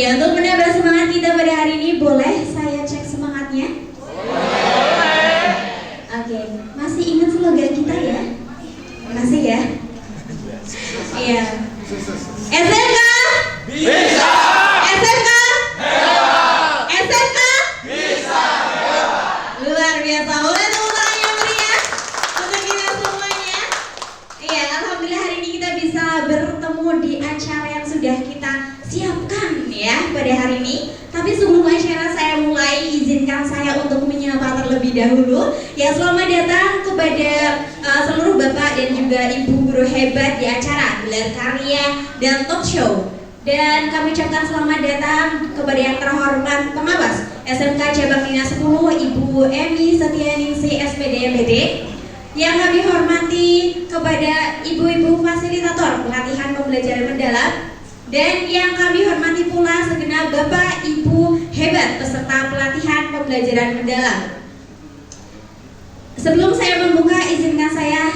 Ya, untuk menambah semangat kita pada hari ini, boleh saya cek semangatnya? Boleh. Oke, masih ingat slogan kita ya? Masih ya? Iya. SMK Bisa. SMK Hebat. SMK Bisa. luar biasa. Boleh tepuk tangan yang meriah untuk kita semuanya. Iya, alhamdulillah hari ini kita bisa bertemu di acara yang sudah kita siapkan ya pada hari ini. Tapi sebelum acara saya mulai, izinkan saya untuk menyapa terlebih dahulu. Ya, selamat datang kepada seluruh bapak dan juga ibu guru hebat di acara gelar karya dan talk show. Dan kami ucapkan selamat datang kepada yang terhormat pengawas SMK Cabang Dinas 10 Ibu Emi Setianingsih SPD MPD. Yang kami hormati kepada ibu-ibu fasilitator pelatihan pembelajaran mendalam. Dan yang kami hormati pula segenap bapak ibu hebat peserta pelatihan pembelajaran mendalam. Sebelum saya membuka, izinkan saya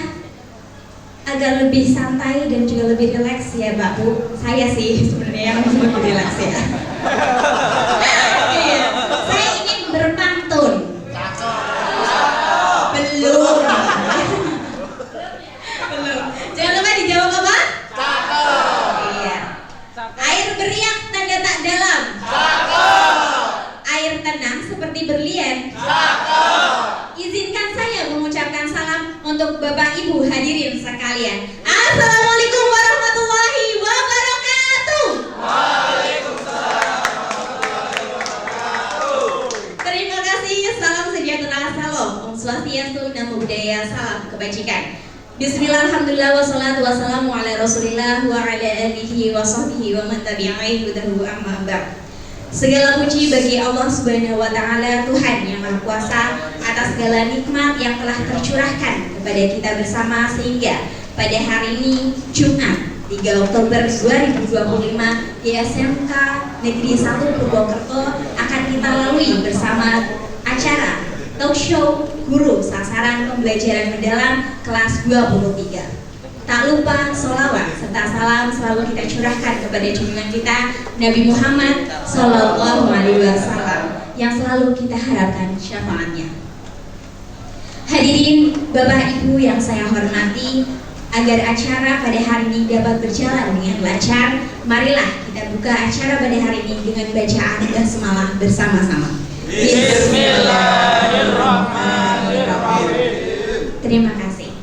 agar lebih santai dan juga lebih rileks ya Pak Bu. Saya sih sebenarnya yang lebih rileks ya. Iya. Saya ingin berpantun. Belum. Belum. Jangan lupa dijawab apa? Iya. Air beriak tanda tak dalam. Air tenang seperti berlian. Izinkan saya mengucapkan salam untuk Bapak Ibu hadirin sekalian. Assalamualaikum warahmatullahi wabarakatuh. Terima kasih. Salam sejahtera, salam Om Swastiastu, Namo Buddhaya, salam kebajikan. Bismillah, alhamdulillah, wassalatu wassalamu ala rasulillah wa ala alihi wa sahbihi wa man tabi'ai hudahu amma ba'd. Segala puji bagi Allah Subhanahu wa Ta'ala, Tuhan yang Maha Kuasa, atas segala nikmat yang telah tercurahkan kepada kita bersama, sehingga pada hari ini Jumat 3 Oktober 2025 di SMK Negeri 1 Purwokerto akan kita lalui bersama acara talk show guru sasaran pembelajaran mendalam kelas 23. Tak lupa sholawat serta salam selalu kita curahkan kepada junjungan kita Nabi Muhammad Sallallahu Alaihi Wasallam yang selalu kita harapkan syafaatnya. Hadirin Bapak Ibu yang saya hormati, agar acara pada hari ini dapat berjalan dengan lancar, marilah kita buka acara pada hari ini dengan bacaan basmalah bersama-sama. Bismillahirrahmanirrahim. Terima kasih.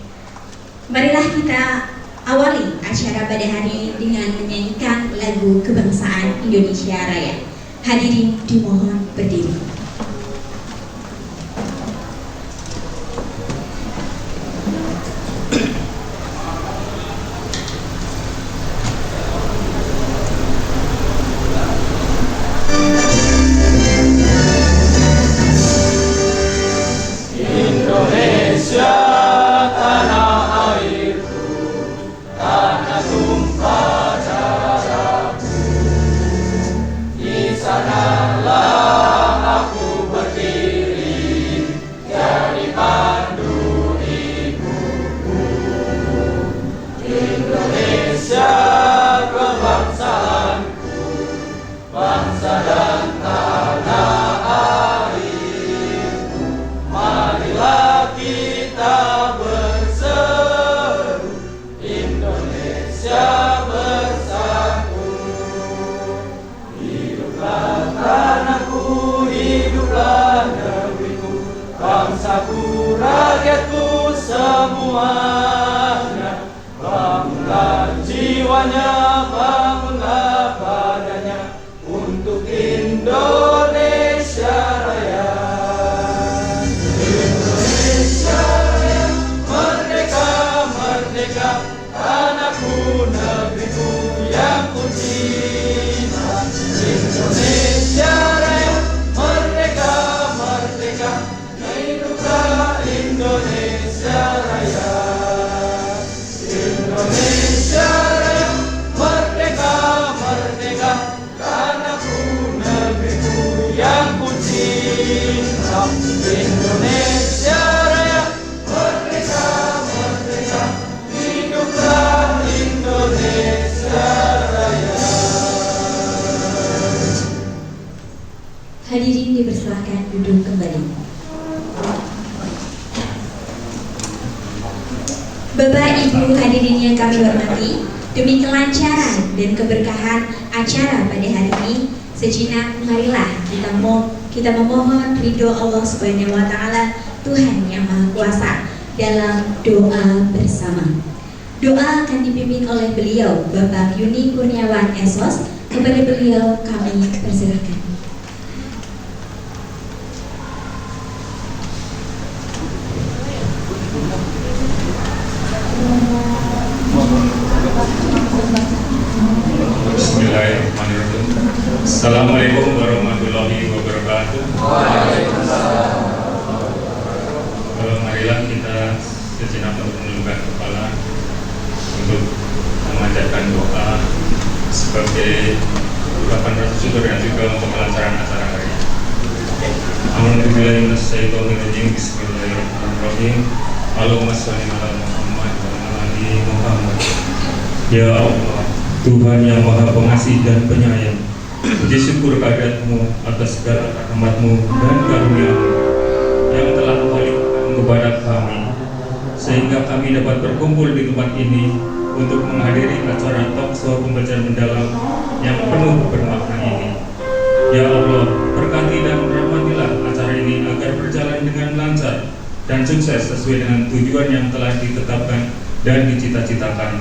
Marilah kita awali acara pada hari ini dengan menyanyikan lagu kebangsaan Indonesia Raya. Hadirin dimohon berdiri. Bangsaku, rakyatku semuanya, bangunlah jiwanya, bangunlah badannya untuk Indonesia Raya. Indonesia Raya, merdeka, merdeka, tanahku, negeriku yang ku cinta. Indonesia Raya, merdeka, merdeka, hiduplah Indonesia Raya. Hadirin dipersilahkan duduk kembali. Bapak Ibu hadirin yang kami hormati, demi kelancaran dan keberkahan acara pada hari ini, sejenak marilah kita memohon ridho Allah Subhanahu wa taala, Tuhan yang Maha Kuasa, dalam doa bersama. Doa akan dipimpin oleh beliau Bapak Yuni Kurniawan SOS. Kepada beliau kami persilahkan. Bismillahirrahmanirrahim. Assalamualaikum warahmatullahi wabarakatuh. Marilah kita sejenak menundukkan kepala untuk memanjatkan doa sebagai ungkapan rasa syukur dan juga untuk kelancaran acara hari ini. Alhamdulillahirrahmanirrahim. Bismillahirrahmanirrahim. Allahumma sholli ala Muhammad wa ala ali Muhammad. Ya Allah, Tuhan yang Maha Pengasih dan Penyayang, puji syukur kehadirat-Mu atas segala rahmat-Mu dan karunia-Mu yang telah Engkau limpahkan kepada kami, sehingga kami dapat berkumpul di tempat ini untuk menghadiri acara talkshow pembelajaran mendalam yang penuh bermakna ini. Ya Allah, berkati dan rahmatilah acara ini agar berjalan dengan lancar dan sukses sesuai dengan tujuan yang telah ditetapkan dan dicita-citakan.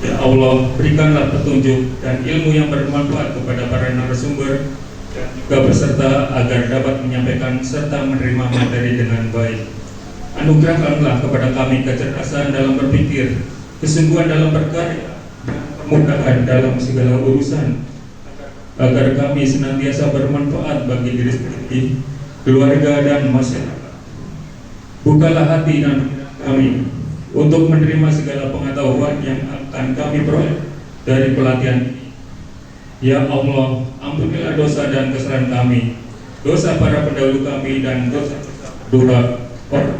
Ya Allah, berikanlah petunjuk dan ilmu yang bermanfaat kepada para narasumber dan juga peserta agar dapat menyampaikan serta menerima materi dengan baik. Anugerahkanlah kepada kami kecerdasan dalam berpikir, kesungguhan dalam berkarya, dan kemudahan dalam segala urusan, agar kami senantiasa bermanfaat bagi diri sendiri, keluarga, dan masyarakat. Bukalah hati dan pikiran kami untuk menerima segala pengetahuan yang akan kami peroleh dari pelatihan ini. Ya Allah, ampunilah dosa dan kesalahan kami, dosa para pendahulu kami, dan dosa orang tua kami.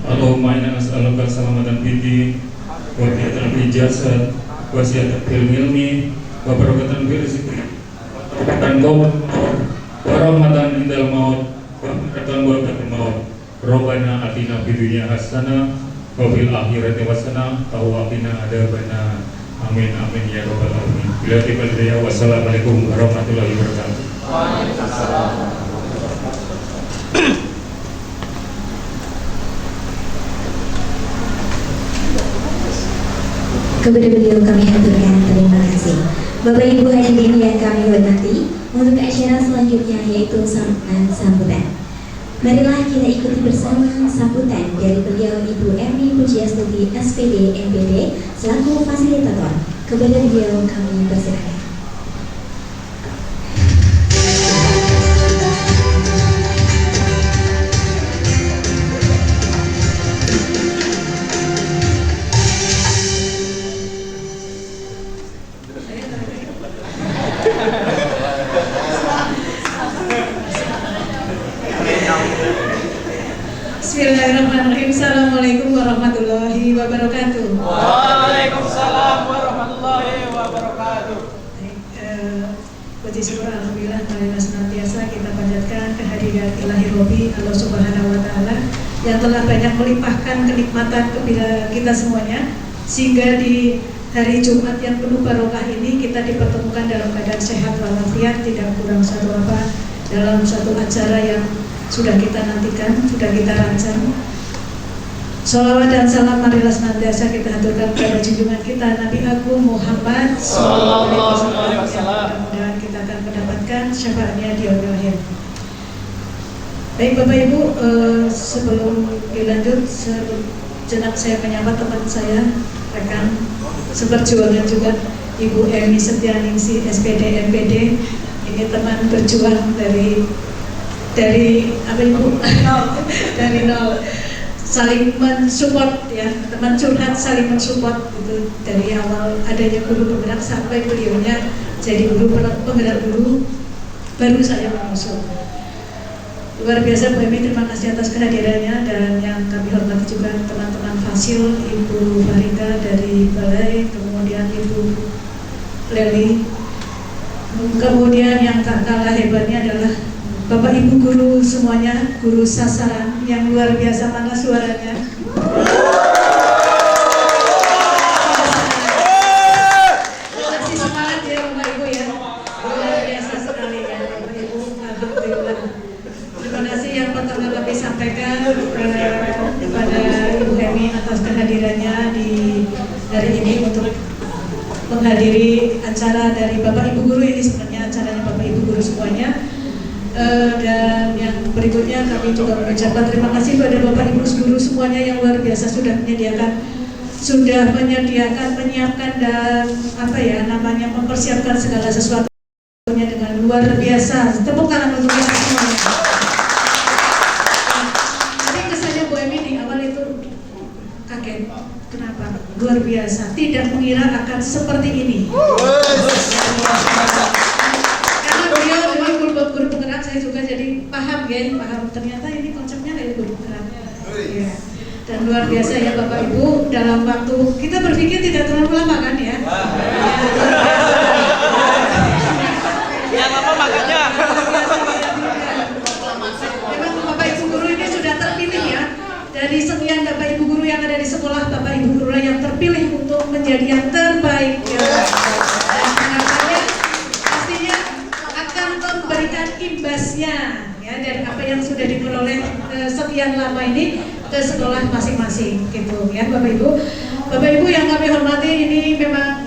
Allahumma inna nas'aluka salamatan fid wa hidayatan fil jasad wa siyatan fil ilmi wa barakatan fil rizqi wa taubatan wa rahmatan indal maut wa barakatan ba'dal maut. Rabbana atina fid dunya hasanah wa fil akhirati hasanah wa qina adzabannar. Amin amin ya rabbal alamin. Bila tiba hidayah. Wassalamualaikum warahmatullahi wabarakatuh. Waalaikumsalam. Kepada beliau kami haturkan terima kasih. Bapak Ibu hadirin yang kami hormati, untuk acara selanjutnya yaitu sambutan. Marilah kita ikuti bersama sambutan dari beliau Ibu Erni Pujiastuti SPD MPD selaku fasilitator. Kepada beliau kami persilakan. Bismillahirrahmanirrahim. Assalamualaikum warahmatullahi wabarakatuh. Waalaikumsalam warahmatullahi wabarakatuh. Puji syukur alhamdulillah marilah senantiasa kita panjatkan kehadirat ilahi Robbi Allah Subhanahu wa taala yang telah banyak melimpahkan kenikmatan kepada kita semuanya, sehingga di hari Jumat yang penuh barokah ini kita dipertemukan dalam keadaan sehat walafiat, tidak kurang satu apa, dalam satu acara yang sudah kita nantikan, sudah kita rancang. Sholawat dan salam marilah senantiasa kita haturkan kepada junjungan kita Nabi Agung Muhammad sallallahu alaihi wasallam. Mudah-mudahan kita akan mendapatkan syafaatnya di yaumil akhir. Baik Bapak Ibu, sebelum dilanjut sejenak saya menyapa teman saya, rekan seperjuangan juga, Ibu Emi Setianingsi SPD MPD. Ini teman berjuang dari apa Ibu? Dari nol, saling mensupport ya, teman curhat saling mensupport itu dari awal adanya guru penggerak sampai beliaunya jadi guru penggerak dulu, baru saya menyusul. Luar biasa Bu Emi, terima kasih atas kehadirannya, dan yang kami hormati juga teman-teman Fasil, Ibu Farida dari Balai, kemudian Ibu Leli, Kemudian yang tak kalah hebatnya adalah Bapak Ibu guru semuanya, guru sasaran yang luar biasa. Mana suaranya? Masih semangat ya Bapak Ibu ya. Luar biasa sekali ya Bapak Ibu. Alhamdulillah. Terima kasih yang pertama kami sampaikan kepada Ibu Hemi atas kehadirannya di hari ini untuk menghadiri acara dari Bapak Ibu Guru. Ini sebenarnya acaranya Bapak Ibu Guru semuanya. Dan yang berikutnya kami juga mengucapkan terima kasih pada Bapak Ibu Guru semuanya yang luar biasa sudah menyiapkan dan mempersiapkan segala sesuatunya dengan luar biasa. Tepuk tangan untuk kita semuanya. Tadi kesannya Bu Emi di awal itu kaget. Kenapa? Luar biasa. Tidak mengira akan seperti ini. Karena beliau dulu guru penggerak, saya juga jadi paham ternyata ini konsepnya kayak guru penggerak. Ya. Dan luar biasa ya Bapak Ibu, dalam waktu kita berpikir tidak terlalu lama kan ya. Yang lama makanya. Memang Bapak Ibu Guru ini sudah terpilih ya. Dari sekian Bapak Ibu Guru yang ada di sekolah, Bapak Ibu Guru yang terpilih untuk menjadi yang terbaik ya. Dan harapannya pastinya akan memberikan imbasnya ya dari apa yang sudah diperoleh sekian lama ini ke sekolah masing-masing gitu ya Bapak Ibu. Bapak Ibu yang kami hormati, ini memang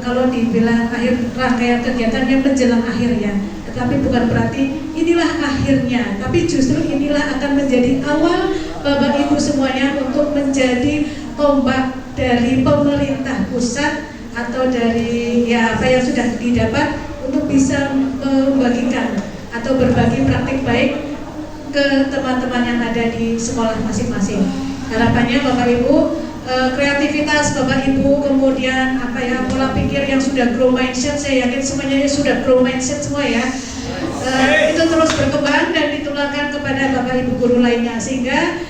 kalau dibilang akhir rangkaian kegiatan yang menjelang akhir ya. Tapi bukan berarti inilah akhirnya, tapi justru inilah akan menjadi awal Bapak Ibu semuanya untuk menjadi tombak dari pemerintah pusat atau dari ya apa yang sudah didapat untuk bisa membagikan atau berbagi praktik baik ke teman-teman yang ada di sekolah masing-masing. Harapannya Bapak Ibu, kreativitas Bapak Ibu, kemudian pola pikir yang sudah grow mindset, saya yakin semuanya sudah grow mindset semua ya. Itu terus berkembang dan ditularkan kepada Bapak Ibu Guru lainnya, sehingga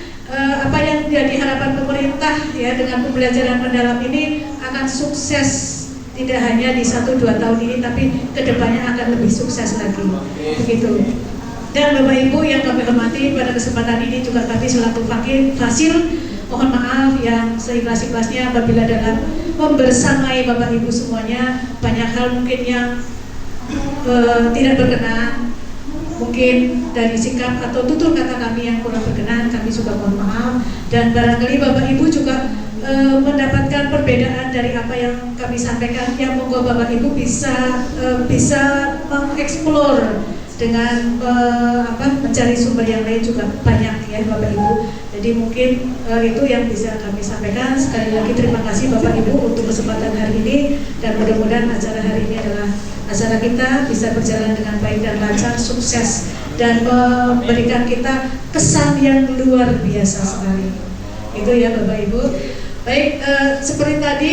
apa yang menjadi harapan pemerintah ya dengan pembelajaran mendalam ini akan sukses, tidak hanya di 1-2 tahun ini, tapi kedepannya akan lebih sukses lagi begitu. Dan Bapak Ibu yang kami hormati, pada kesempatan ini juga kami selaku Fasil mohon maaf yang seikhlas-ikhlasnya apabila dalam membersamai Bapak Ibu semuanya banyak hal mungkin yang tidak berkenan, mungkin dari sikap atau tutur kata kami yang kurang berkenan, kami juga mohon maaf. Dan barangkali Bapak Ibu juga mendapatkan perbedaan dari apa yang kami sampaikan, yang monggo Bapak Ibu bisa mengeksplor dengan mencari sumber yang lain juga banyak ya Bapak Ibu. Jadi mungkin itu yang bisa kami sampaikan. Sekali lagi terima kasih Bapak Ibu untuk kesempatan hari ini, dan mudah-mudahan acara hari ini adalah acara kita bisa berjalan dengan baik dan lancar, sukses, dan memberikan kita kesan yang luar biasa sekali. Itu ya Bapak Ibu. Baik, seperti tadi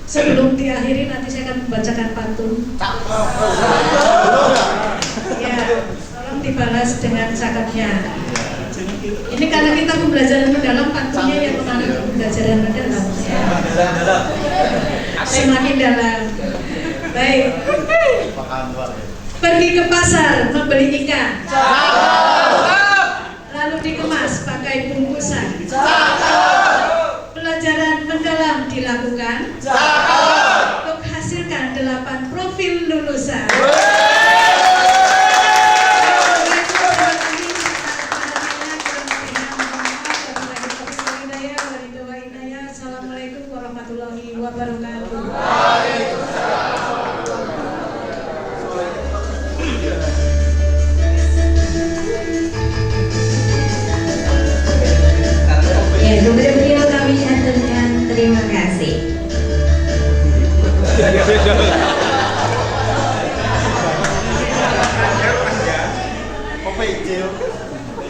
sebelum diakhiri nanti saya akan membacakan pantun. Ya, tolong dibalas dengan cakapnya. Ini karena kita pembelajaran mendalam, pantunnya yang mengarah ke pembelajaran mendalam. Semakin dalam. Baik. Pergi ke pasar membeli ikan. Lalu dikemas pakai bungkusan. Pelajaran mendalam dilakukan. Untuk hasilkan 8 profil lulusan. Assalamualaikum warahmatullahi wabarakatuh. Ya, kepada beliau kami aturkan terima kasih.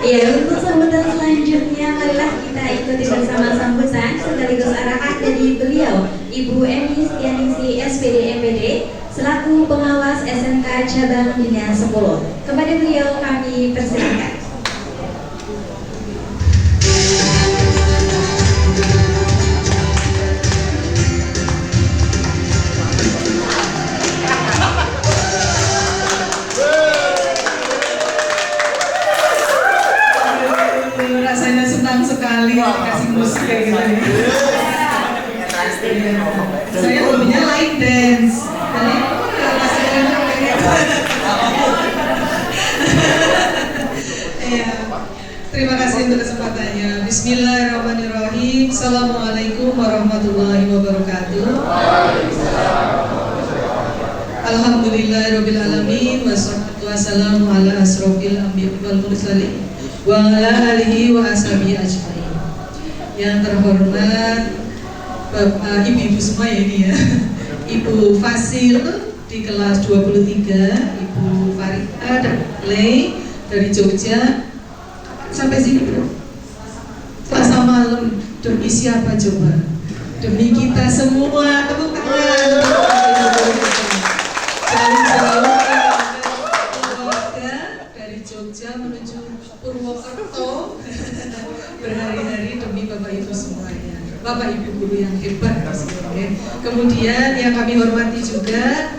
Ya, untuk sambutan selanjutnya marilah kita ikuti bersama sambutan sekaligus arahan dari beliau Ibu Emi Stianisi SPD MPD selaku pengawas SMK Cabang Bina 10. Kepada beliau kami persilakan. bagus kayak gitu ya. Saya hobinya line dance. Jadi ya. Terima kasih untuk kesempatannya. Bismillahirrahmanirrahim. Assalamualaikum warahmatullahi wabarakatuh. Alhamdulillahirabbil alamin wassalatu wassalamu ala asrofil anbiya'i wal mursalin wa ala alihi wa ashabihi ajmain. Yang terhormat Bapak Ibu semua ya ini ya. Ibu Fasil di kelas 23, Ibu Farida dan Lei dari Jogja. Sampai sini bro. Selasa malam demi siapa coba? Demi kita semua. Tepuk tangan. Jauh-jauh keluarga dari Jogja menuju Purwokerto berhari-hari demi Bapak Ibu semuanya. Bapak Ibu guru yang hebat pastinya. Kemudian yang kami hormati juga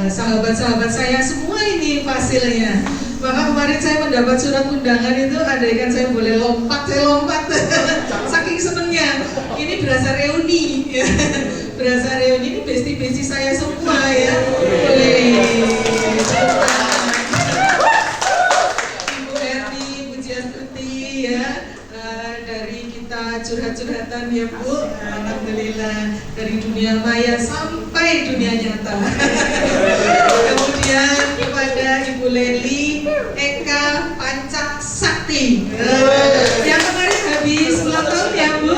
sahabat-sahabat saya semua ini fasilnya. Maka kemarin saya mendapat surat undangan itu andaikan saya boleh lompat, saya lompat. Saking senengnya. Ini berasa reuni ya. Berasa reuni ini besti-besti saya semua ya. Boleh. Ibu Erni, Bu Jiastuti ya. Dari kita curhat-curhatan ya Bu. Alhamdulillah dari dunia maya sampai dunia nyata. Kemudian kepada Ibu Leli Eka Pancak Sakti yang kemarin habis ulang tahun ya Bu.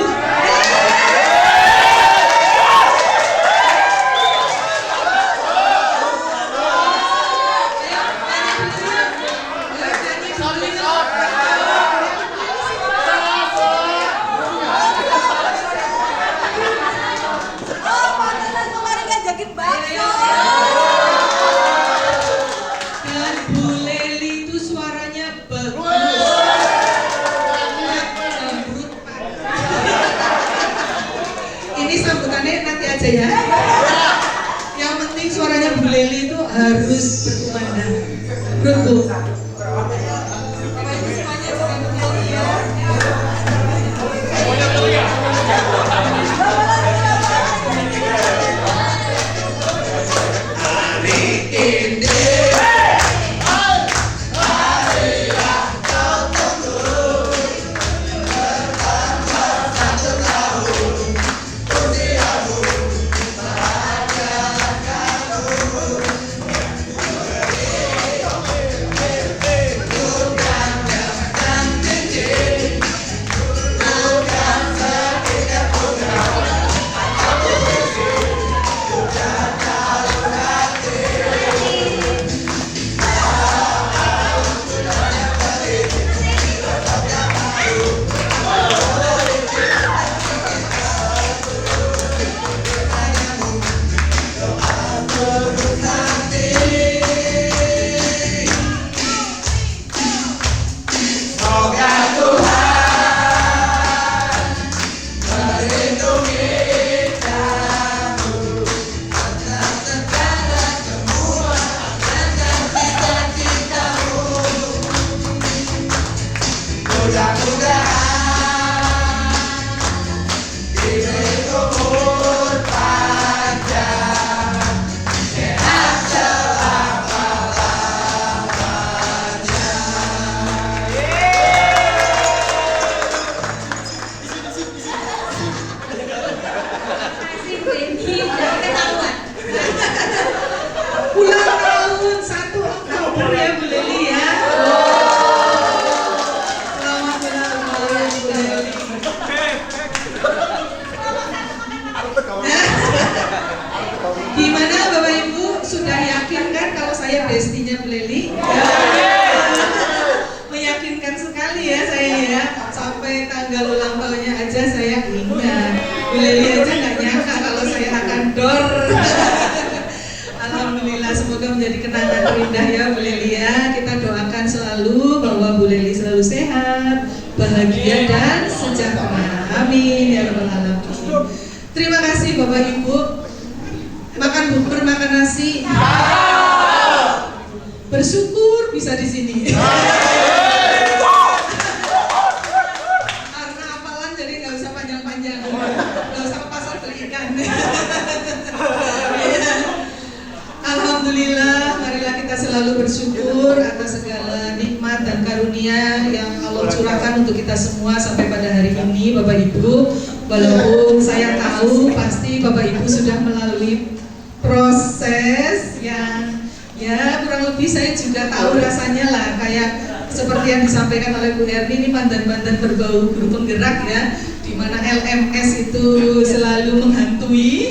Ya. Yang penting suaranya Bu Leli itu harus berkumandang. Berku. bestinya Bu Leli. Meyakinkan sekali ya saya ya. Sampai tanggal ulang tahunnya aja saya ingat. Bu Leli aja nggak nyangka kalau saya akan dor. Alhamdulillah, semoga menjadi kenangan indah ya Bu Leli ya. Kita doakan selalu bahwa Bu Leli selalu sehat, bahagia dan sejahtera. Amin ya rabbal alamin. Terima kasih Bapak Ibu. Makan bubur, makan nasi. Bersyukur bisa di sini. Karena hafalan jadi nggak usah selalu bersyukur atas segala nikmat dan karunia yang Allah curahkan untuk kita semua sampai pada hari ini, Bapak Ibu. Walaupun saya tahu pasti Bapak Ibu sudah melalui proses yang ya kurang lebih saya juga tahu rasanya lah, kayak seperti yang disampaikan oleh Bu Erni, ini mandan-mandan berbau guru penggerak ya, di mana LMS itu selalu menghantui.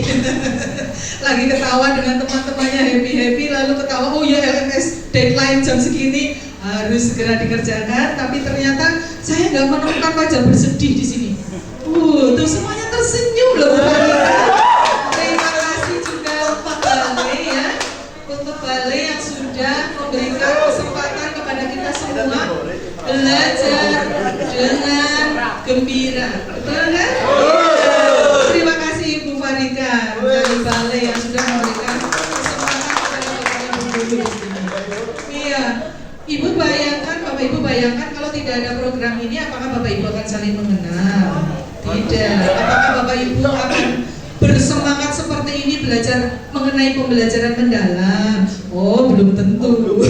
Lagi ketawa dengan teman-temannya, happy lalu ketawa, oh ya LMS deadline jam segini harus segera dikerjakan, tapi ternyata saya nggak menemukan wajah bersedih di sini. Tuh semuanya tersenyum loh. Terima kasih juga Pak Balai ya, untuk Balai yang sudah memberikan kesempatan kepada kita semua belajar dengan gembira, betul kan? Terima kasih Ibu Farika dari Balai yang sudah memberikan kesempatan kepada Bapak Ibu di sini. Iya, Ibu bayangkan, Bapak Ibu bayangkan kalau tidak ada program ini, apakah Bapak Ibu akan saling mengenal? Tidak. Apakah Bapak Ibu akan bersemangat seperti ini belajar mengenai pembelajaran mendalam? Oh, belum tentu.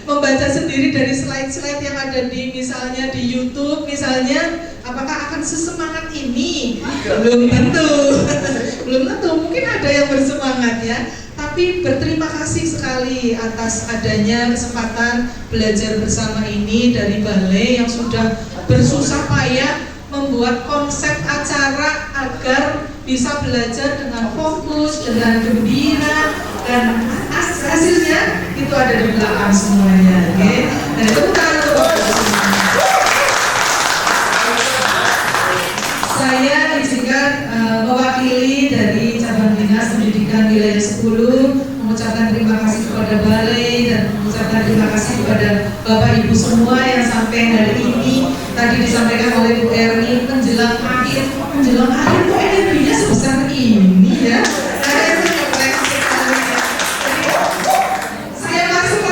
Membaca sendiri dari slide-slide yang ada di misalnya di YouTube misalnya, apakah akan sesemangat ini? Belum tentu. Belum tentu. Mungkin ada yang bersemangat ya. Tapi berterima kasih sekali atas adanya kesempatan belajar bersama ini dari Balai yang sudah bersusah payah membuat konsep acara agar bisa belajar dengan fokus, dengan gembira, dan hasilnya itu ada di belakang semuanya. Okay? Nah, itu bukan saya izinkan mewakili dari cabang dinas pendidikan wilayah 10 mengucapkan terima kasih kepada Balai dan mengucapkan terima kasih kepada Bapak Ibu semua yang sampai hari ini tadi disampaikan oleh Bu Erni menjelang akhir kok energinya sebesar ini ya. Saya langsung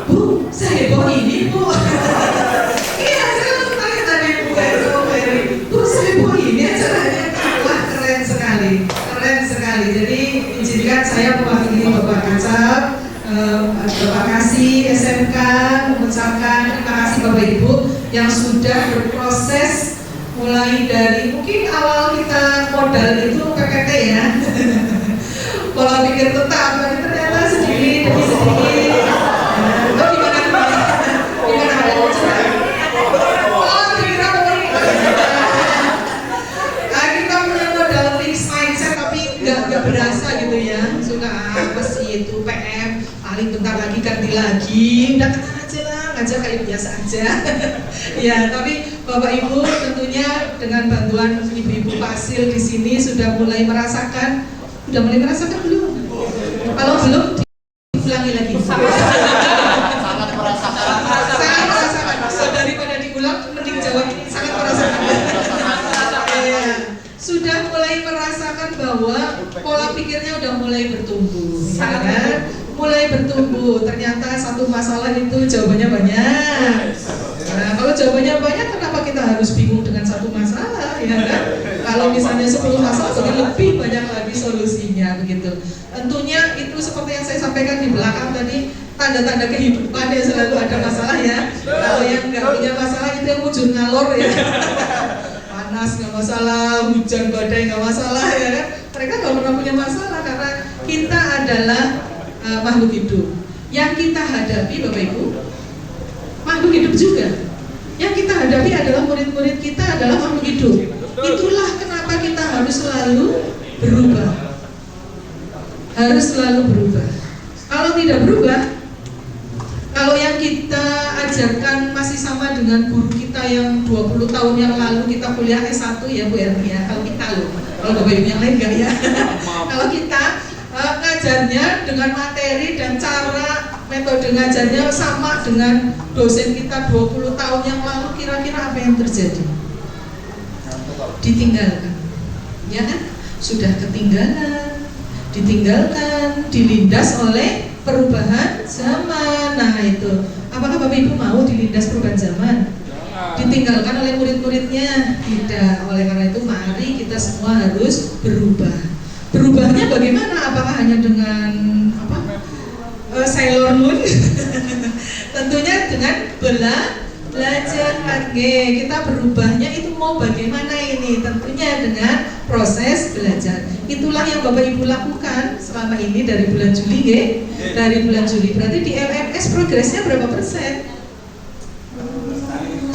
Bu, saya heboh ini Bu. Iya, saya langsung tanya tadi Bu Erni, Bu saya heboh ini acaranya. Wah keren sekali. Jadi izinkan saya mewakili Bapak Kacap, Bapak Kasih SMK mengucapkan terima kasih Bapak Ibu yang sudah berproses mulai dari mungkin awal kita modal itu PPT ya. Pola pikir tetap, tapi ternyata sedikit demi sedikit. Gimana ada cerita? Oh, kira kita punya modal fixed mindset tapi nggak berasa gitu ya. Suka apa sih itu PM? Paling bentar lagi ganti lagi. Udah kenal aja lah, ngajak kayak biasa aja. Ya, tapi Bapak Ibu tentunya dengan bantuan Ibu-Ibu Fasil di sini sudah mulai merasakan belum? Kalau belum diulangi lagi. Sangat merasakan. Daripada diulang mending jawab sangat merasakan. Sudah mulai merasakan bahwa pola pikirnya udah mulai bertumbuh, ya kan? Mulai bertumbuh. Ternyata satu masalah itu jawabannya banyak. Nah, kalau jawabannya banyak, kenapa kita harus bingung dengan satu masalah, ya kan? Kalau misalnya 10 masalah, lebih banyak lagi solusinya, begitu. Tentunya itu seperti yang saya sampaikan di belakang tadi, tanda-tanda kehidupan ya selalu ada masalah ya. Kalau yang nggak punya masalah itu yang wujud ngalor ya. Panas nggak masalah, hujan badai nggak masalah ya kan. Mereka nggak pernah punya masalah karena kita adalah makhluk hidup. Yang kita hadapi Bapak Ibu makhluk hidup juga. Yang kita hadapi adalah murid-murid kita adalah makhluk hidup. Itulah kenapa kita harus selalu berubah. Kalau tidak berubah, kalau yang kita ajarkan masih sama dengan guru kita yang 20 tahun yang lalu kita kuliah S1 ya Bu Erni ya. Kalau kita loh, kalau Bapak Ibu yang lain enggak ya. Kalau kita ngajarnya dengan materi dan cara metode ngajarnya sama dengan dosen kita 20 tahun yang lalu, kira-kira apa yang terjadi? Ditinggalkan, ya kan? Sudah ketinggalan, ditinggalkan, dilindas oleh perubahan zaman. Nah itu, apakah Bapak Ibu mau dilindas perubahan zaman? Ditinggalkan oleh murid-muridnya? Tidak. Oleh karena itu mari kita semua harus berubah. Berubahnya bagaimana? Apakah hanya dengan Sailor Moon. Tentunya dengan belajar. Kita berubahnya itu mau bagaimana ini? Tentunya dengan proses belajar. Itulah yang Bapak Ibu lakukan selama ini dari bulan Juli, dari bulan Juli. Berarti di LMS progresnya berapa persen?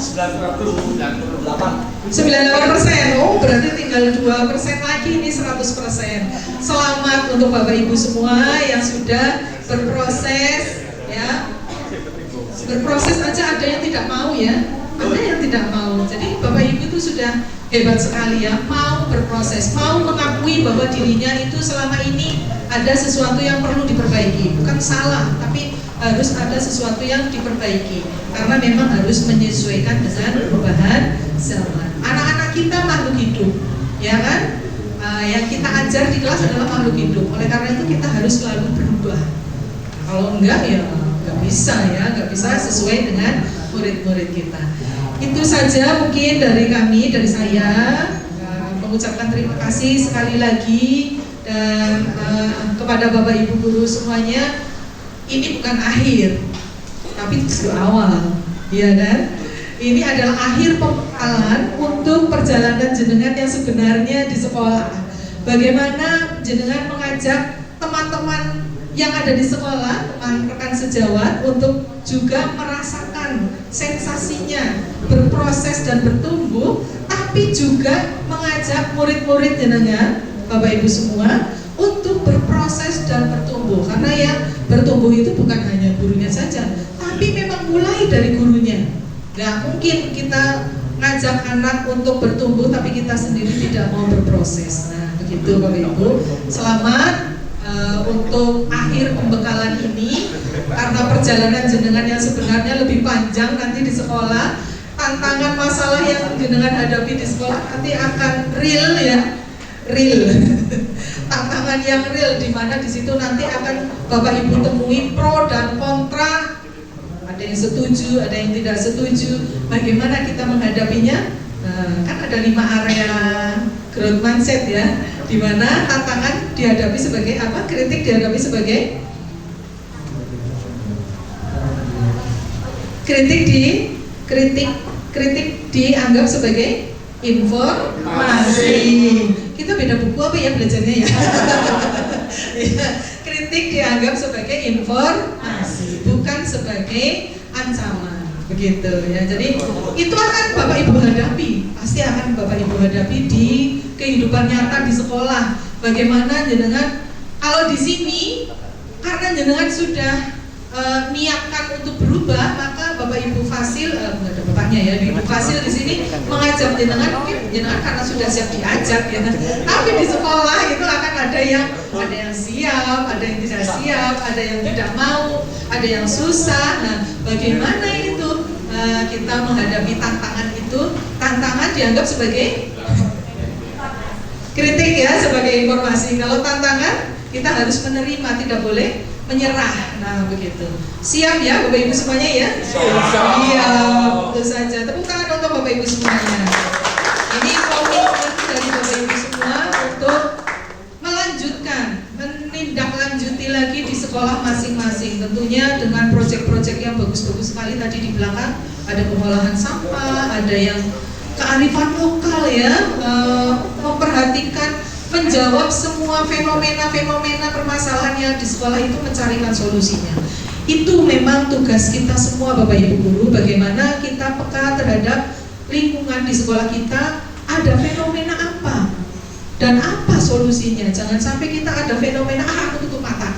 98%. Oh, berarti tinggal 2% lagi ini 100%. Selamat untuk Bapak Ibu semua yang sudah berproses, ya. Berproses aja ada yang tidak mau ya, ada yang tidak mau. Jadi Bapak Ibu itu sudah hebat sekali ya, mau berproses, mau mengakui bahwa dirinya itu selama ini ada sesuatu yang perlu diperbaiki. Bukan salah, tapi harus ada sesuatu yang diperbaiki karena memang harus menyesuaikan dengan perubahan zaman. Anak-anak kita makhluk hidup, ya kan? Yang kita ajar di kelas adalah makhluk hidup. Oleh karena itu kita harus selalu berubah. Kalau enggak ya nggak bisa ya, nggak bisa sesuai dengan murid-murid kita. Itu saja mungkin dari kami, dari saya, mengucapkan terima kasih sekali lagi dan kepada Bapak Ibu guru semuanya. Ini bukan akhir, tapi justru awal, ya kan? Ini adalah akhir pembekalan untuk perjalanan jenengan yang sebenarnya di sekolah. Bagaimana jenengan mengajak teman-teman yang ada di sekolah, teman rekan sejawat, untuk juga merasakan sensasinya berproses dan bertumbuh, tapi juga mengajak murid-murid jenengan, Bapak Ibu semua, untuk berproses dan bertumbuh. Karena yang bertumbuh itu bukan hanya gurunya saja, tapi memang mulai dari gurunya. Gak mungkin kita ngajak anak untuk bertumbuh tapi kita sendiri tidak mau berproses. Nah begitu Bapak Ibu. Selamat untuk akhir pembekalan ini, karena perjalanan jenengan yang sebenarnya lebih panjang nanti di sekolah. Tantangan masalah yang jenengan hadapi di sekolah nanti akan real ya, real. Tantangan yang real, di mana di situ nanti akan Bapak Ibu temui pro dan kontra. Ada yang setuju, ada yang tidak setuju. Bagaimana kita menghadapinya? Kan ada 5 area growth mindset ya, di mana tantangan dihadapi sebagai apa? Kritik dihadapi sebagai kritik dianggap sebagai informasi. Kita beda buku apa ya belajarnya ya? Kritik dianggap sebagai informasi, bukan sebagai ancaman, begitu ya. Jadi itu akan Bapak Ibu hadapi, pasti akan Bapak Ibu hadapi di kehidupan nyata di sekolah. Bagaimana jenengan kalau di sini, karena jenengan sudah niatkan untuk berubah, maka Bapak Ibu Fasil, nggak ada bapaknya ya, Ibu Fasil di sini mengajak jenengan, jenengan karena sudah siap diajak ya. Tapi di sekolah itu akan ada yang siap, ada yang tidak siap, ada yang tidak mau, ada yang susah. Nah, bagaimana itu kita menghadapi tantangan itu? Tantangan dianggap sebagai kritik ya, sebagai informasi. Kalau tantangan kita harus menerima, tidak boleh menyerah. Nah begitu. Siap ya Bapak Ibu semuanya ya? Siap. Tentu saja. Tepuk tangan untuk Bapak Ibu semuanya. Ini komitmen dari Bapak Ibu semua untuk melanjutkan, menindaklanjuti lagi di sekolah masing-masing. Tentunya dengan proyek-proyek yang bagus-bagus sekali tadi di belakang. Ada pengolahan sampah, ada yang kearifan lokal ya, memperhatikan, menjawab semua fenomena-fenomena permasalahan yang di sekolah itu, mencarikan solusinya. Itu memang tugas kita semua Bapak Ibu guru, bagaimana kita peka terhadap lingkungan di sekolah kita, ada fenomena apa dan apa solusinya. Jangan sampai kita ada fenomena, aku tutup mata,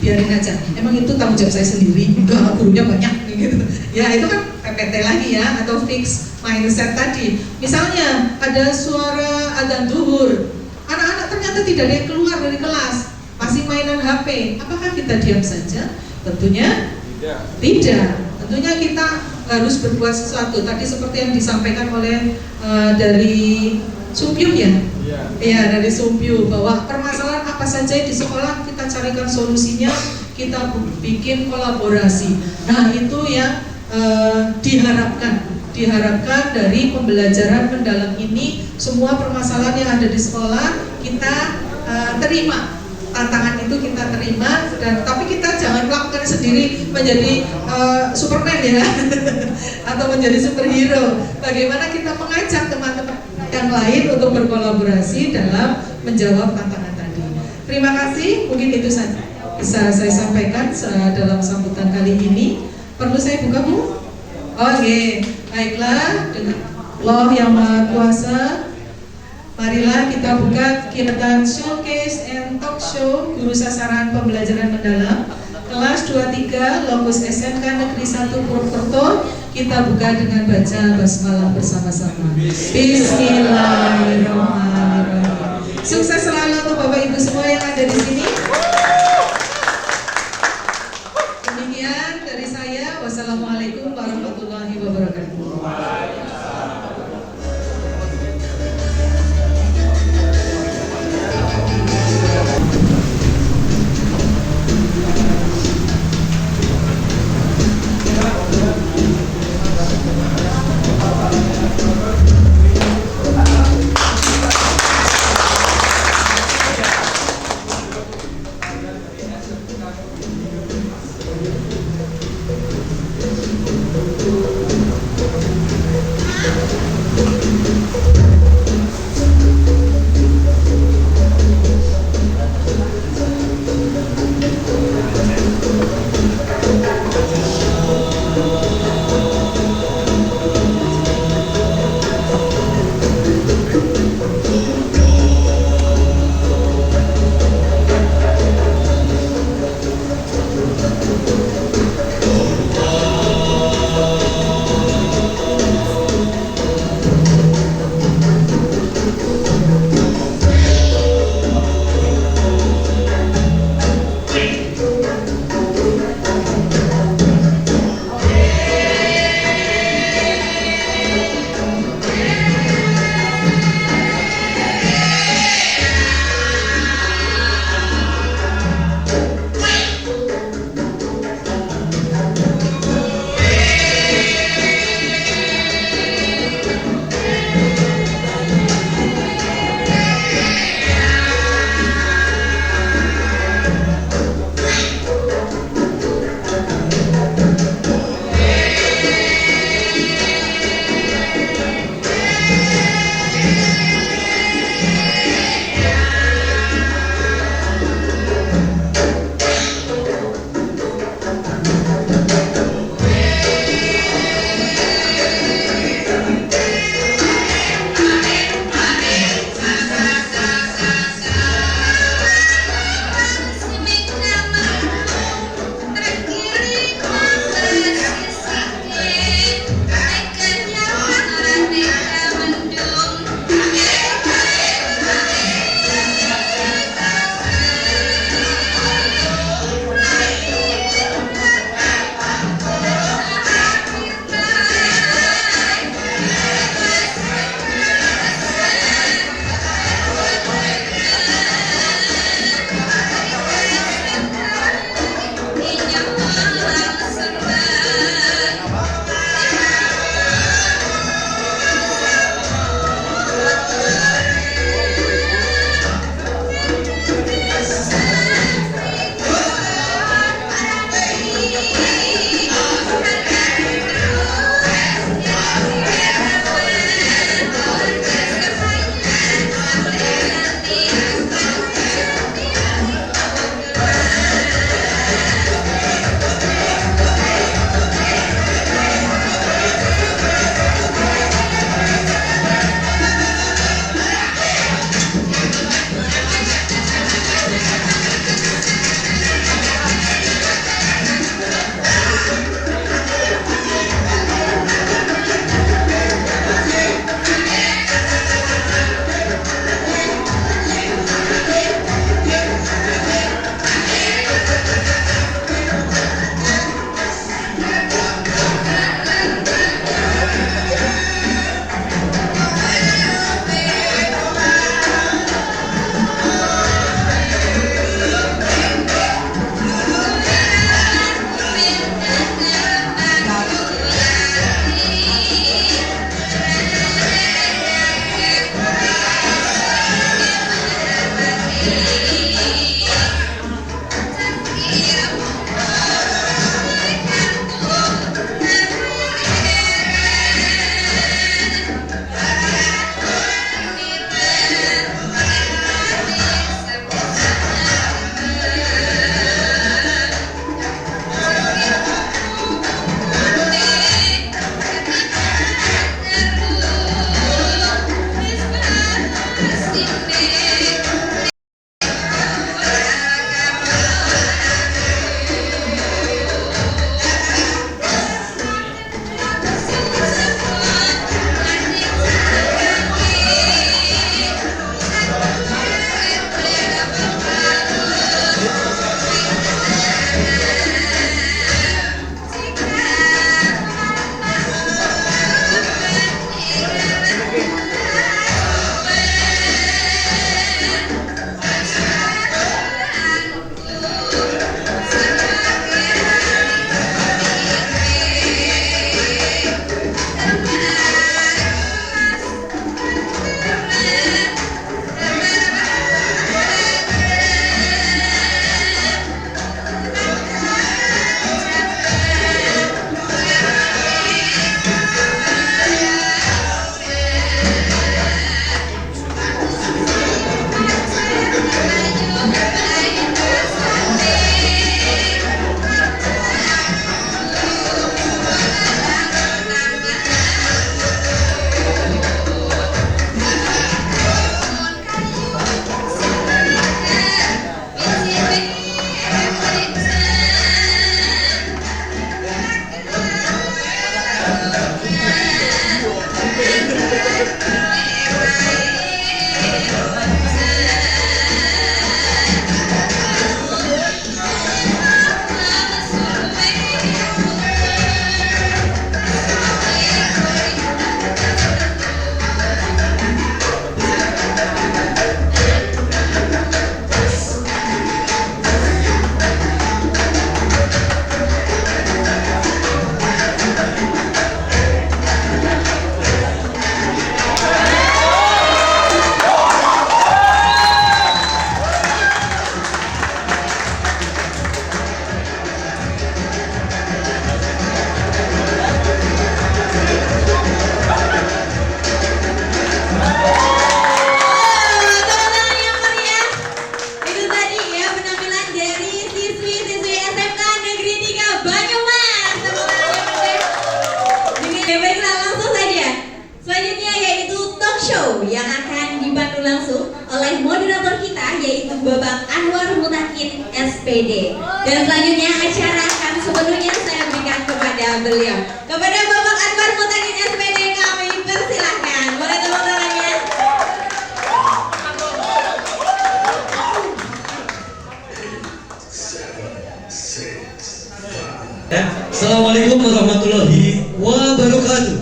biarin aja, emang itu tanggung jawab saya sendiri, enggak, gurunya banyak gitu. Ya itu kan PPT lagi ya, atau fix mindset tadi. Misalnya ada suara adzan zuhur, anak-anak ternyata tidak ada yang keluar dari kelas, masih mainan HP. Apakah kita diam saja? Tentunya tidak. Tentunya kita harus berbuat sesuatu. Tadi seperti yang disampaikan oleh dari Sumpyu ya? Iya, dari Sumpyu, bahwa permasalahan apa saja di sekolah kita carikan solusinya, kita bikin kolaborasi. Nah itu yang diharapkan dari pembelajaran mendalam ini. Semua permasalahan yang ada di sekolah kita terima tantangan itu kita terima, dan tapi kita jangan melakukan sendiri menjadi Superman ya atau menjadi superhero. Bagaimana kita mengajak teman-teman yang lain untuk berkolaborasi dalam menjawab tantangan tadi. Terima kasih, mungkin itu saja bisa saya sampaikan dalam sambutan kali ini. Perlu saya buka, Bu? Oke, baiklah, dengan Allah yang Maha Kuasa, marilah kita buka kegiatan showcase and talk show guru sasaran pembelajaran mendalam kelas 23 Lokus SMK Negeri 1 Purwokerto. Kita buka dengan baca basmalah bersama-sama. Bismillahirrahmanirrahim. Sukses selalu untuk Bapak Ibu semua yang ada di sini. Demikian dari saya. Wassalamualaikum warahmatullahi wabarakatuh. Bapak Anwar Mutakin SPD. Dan selanjutnya acara akan sepenuhnya saya berikan kepada beliau. Kepada Bapak Anwar Mutakin SPD kami persilahkan. Boleh tepuk tangannya? Assalamualaikum warahmatullahi wabarakatuh.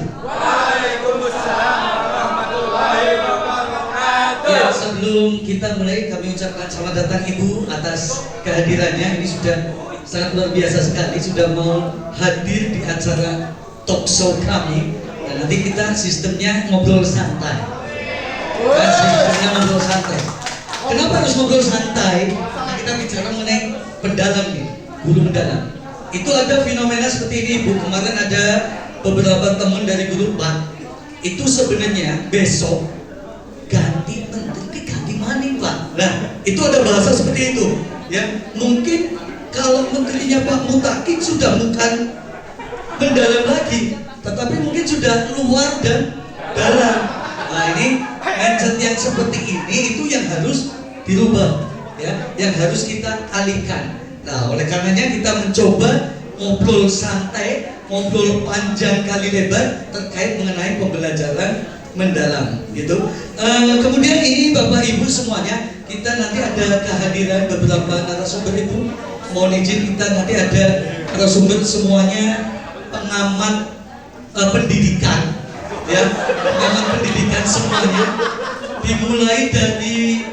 Ya, sebelum kita mulai kami ucapkan selamat datang Ibu atas kehadirannya. Ini sudah sangat luar biasa sekali, sudah mau hadir di acara talk show kami. Dan nanti kita sistemnya ngobrol santai. Sistemnya ngobrol santai. Kenapa harus ngobrol santai? Karena kita bicara mengenai pendalam nih, guru mendalam. Itu ada fenomena seperti ini Bu. Kemarin ada beberapa teman dari grup Pak. Itu sebenarnya besok ganti menteri, ganti maning Pak. Nah, itu ada bahasa seperti itu. Ya, mungkin kalau menterinya Pak Mutakin sudah bukan mendalam lagi, tetapi mungkin sudah luar dan dalam. Nah, ini mindset yang seperti ini itu yang harus dirubah, ya, yang harus kita alihkan. Nah, oleh karenanya kita mencoba ngobrol santai, ngobrol panjang kali lebar terkait mengenai pembelajaran mendalam, gitu. Kemudian ini Bapak Ibu semuanya, kita nanti ada kehadiran beberapa narasumber Ibu. Mohon izin kita nanti ada narasumber semuanya pengamat pendidikan, ya, pengamat pendidikan semuanya, dimulai dari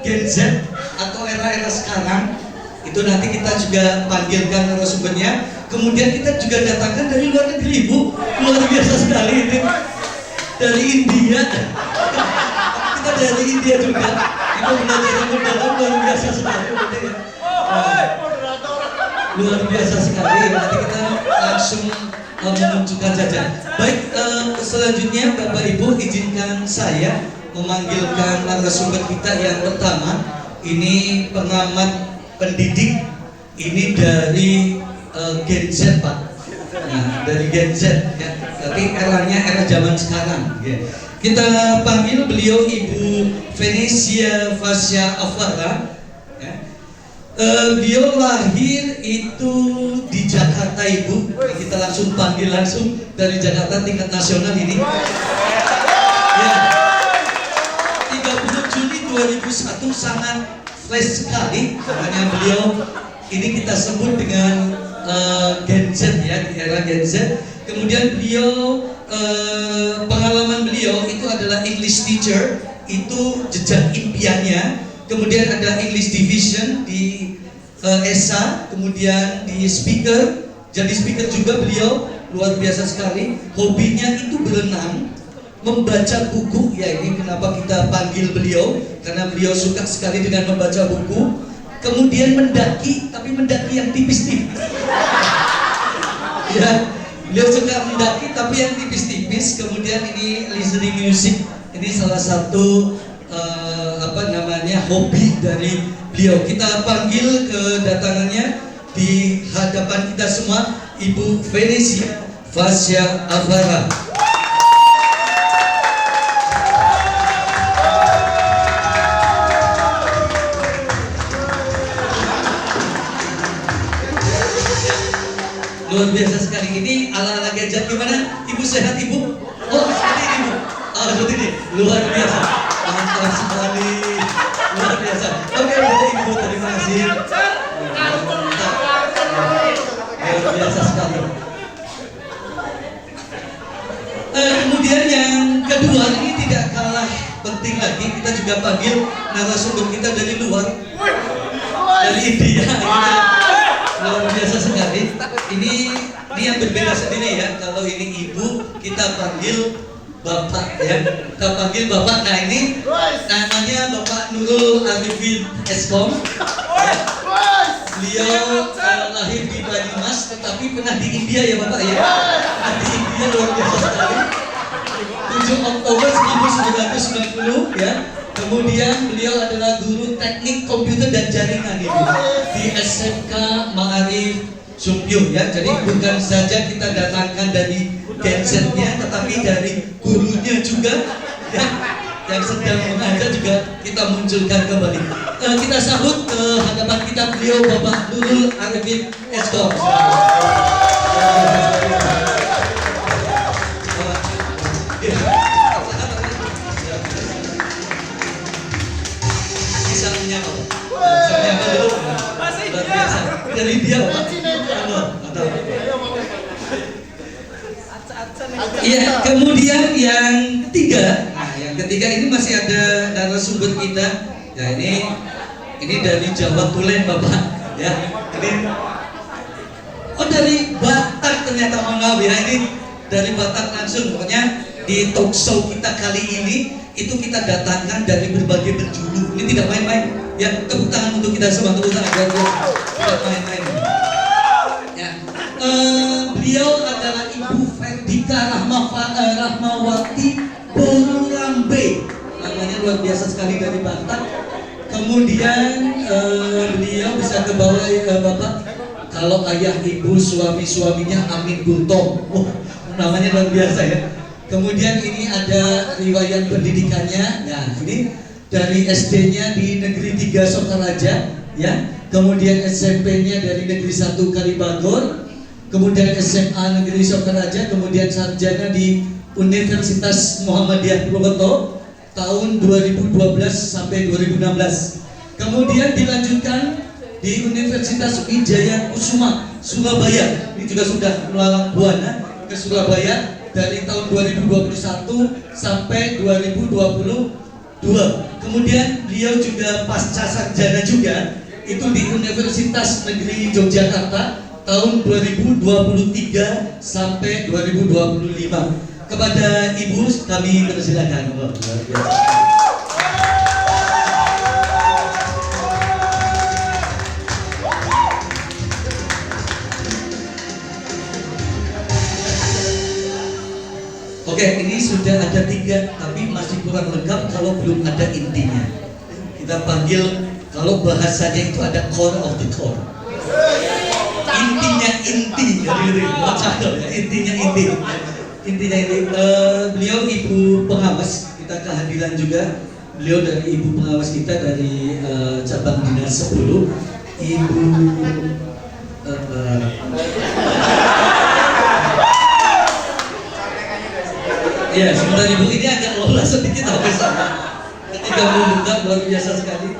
Gen Z atau era-era sekarang. Itu nanti kita juga panggilkan narasumbernya. Kemudian kita juga datangkan dari luar negeri Bu, luar biasa sekali ini, dari India. Kita dari India juga. Itu pembelajaran mendalam luar biasa sekali. Luar biasa sekali. Nanti kita langsung menunjukkan saja. Baik, selanjutnya Bapak Ibu izinkan saya memanggilkan narasumber kita yang pertama. Ini pengamat pendidik, ini dari Gen Z Pak. Nah, dari Gen Z ya. Tapi eranya era zaman sekarang ya. Kita panggil beliau Ibu Venesia Fasya Afara ya. Beliau lahir itu di Jakarta Ibu. Kita langsung panggil langsung dari Jakarta tingkat nasional ini ya. 30 Juni 2001 sangat fresh sekali, makanya beliau ini kita sebut dengan Gen Z ya, di era Gen Z. Kemudian beliau pengalaman beliau itu adalah English teacher, itu jejak impiannya. Kemudian ada English division di ESA, kemudian di speaker, jadi speaker juga beliau, luar biasa sekali. Hobinya itu berenang, membaca buku, ya ini kenapa kita panggil beliau, karena beliau suka sekali dengan membaca buku. Kemudian mendaki, tapi mendaki yang tipis-tipis. Ya, beliau suka mendaki tapi yang tipis-tipis. Kemudian ini listening music, ini salah satu hobi dari beliau. Kita panggil kedatangannya di hadapan kita semua, Ibu Venesia Fasya Afara. Luar biasa sekali. Ini ala-ala gadget gimana? Ibu sehat Ibu? Oh seperti ini Bu. Oh seperti ini. Luar biasa. Mantap sekali. Luar biasa. Oke Ibu, terima kasih. Luar biasa sekali. Kemudian yang kedua ini tidak kalah penting lagi, kita juga panggil narasumber kita dari luar, dari India. Luar biasa sekali. Ini yang berbeda sendiri ya. Kalau ini Ibu, kita panggil Bapak ya. Kita panggil Bapak. Nah ini namanya Bapak Nurul Arifin Eskom. Beliau lahir di Banyumas, tetapi pernah di India ya Bapak ya. Di India luar biasa sekali. 7 Oktober 1990 ya. Kemudian beliau adalah guru teknik komputer dan jaringan Ibu di SMK Ma'arif Sumpyung ya. Jadi bukan saja kita datangkan dari Gen Z-nya, tetapi dari gurunya juga ya. yang sedang mengajar juga kita munculkan kembali. Kita sambut ke hadapan kita beliau Bapak Nurul Arifin Eskom. Bisa menyapa, dulu. Dari dia, Pak. Iya, kemudian yang ketiga, yang ketiga ini masih ada narasumber kita. Ya ini dari Jawa Tulen, Bapak. Ya, ini dari Batak ternyata, mohon maaf ya, ini dari Batak langsung. Pokoknya di talk show kita kali ini itu kita datangkan dari berbagai penjuru. Ini tidak main-main. Ya, tepuk tangan untuk kita semua, tepuk tangan. Tidak main-main. Ya, beliau adalah Ibu Ferdika Rahmawati Borulambe. Namanya luar biasa sekali dari Batak. Kemudian beliau bisa ke bawah Bapak. Kalau ayah ibu suaminya Amin Guntong. Namanya luar biasa ya. Kemudian ini ada riwayat pendidikannya. Nah, ini dari SD-nya di Negeri 3 Sokaraja, ya. Kemudian SMP-nya dari Negeri 1 Kalibagor. Kemudian SMA Negeri Sokaraja, kemudian sarjana di Universitas Muhammadiyah Purwokerto tahun 2012 sampai 2016. Kemudian dilanjutkan di Universitas Wijaya Kusuma Surabaya. Ini juga sudah melalang buana ke Surabaya dari tahun 2021 sampai 2022. Kemudian beliau juga pasca sarjana juga itu di Universitas Negeri Yogyakarta tahun 2023 sampai 2025. Kepada Ibu kami persilakan. Oke, ini sudah ada 3, tapi masih kurang lengkap kalau belum ada intinya. Kita panggil, kalau bahasanya itu ada core of the core. Intinya inti, jadi intinya inti. Intinya ini, beliau Ibu Pengawas, kita kehadiran juga. Beliau dari Ibu Pengawas kita dari cabang dinas 10, Ibu ya, sebentar Ibu, ini agak lola sedikit apa sama. Ketika membuka luar biasa sekali.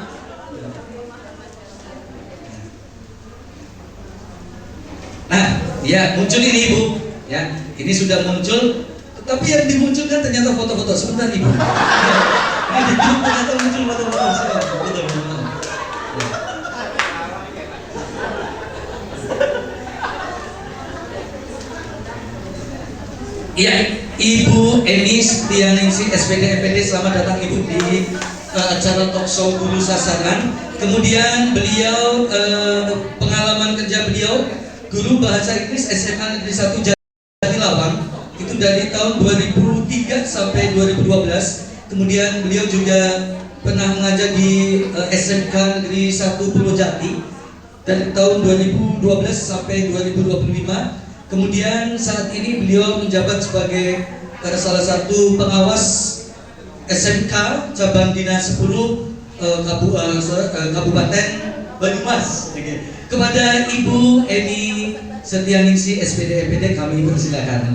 Nah, ya muncul ini Ibu. Ya, ini sudah muncul. Tapi yang dimunculkan ternyata foto-foto. Sebentar Ibu. Ya, ini ternyata muncul foto-foto. Iya, Ibu Eni Setianingsih SPD MPD, selamat datang Ibu di acara talk show Guru Sasaran. Kemudian beliau pengalaman kerja beliau guru bahasa Inggris SMA Negeri 1 Jatilawang itu dari tahun 2003 sampai 2012. Kemudian beliau juga pernah mengajar di SMK Negeri 1 Purwojati dari tahun 2012 sampai 2025. Kemudian saat ini beliau menjabat sebagai salah satu pengawas SMK cabang dinas 10 Kabupaten Banyumas. Kepada Ibu Eni Setianingsih SPD MPD kami persilakan.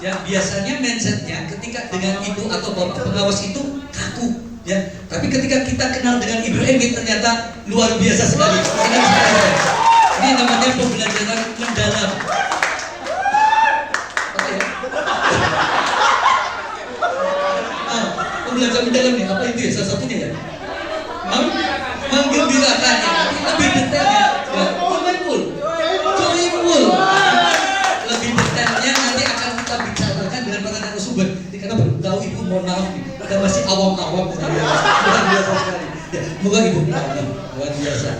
Ya, biasanya mindsetnya ketika dengan ibu atau bapak pengawas itu kaku, ya. Tapi ketika kita kenal dengan Ibu Emi ternyata luar biasa sekali. Ini namanya pembelajaran mendalam. Apa ya? Pembelajaran mendalam nih, apa itu ya? Salah satunya ya? Menggembirakan ya. Lebih detailnya. Joyful. Lebih detailnya nanti akan kita bicarakan dengan para narasumber. Karena baru tahu Ibu, mohon maaf nih, kita masih awam-awam. Luar biasa sekali. Ya, moga Ibu luar biasa.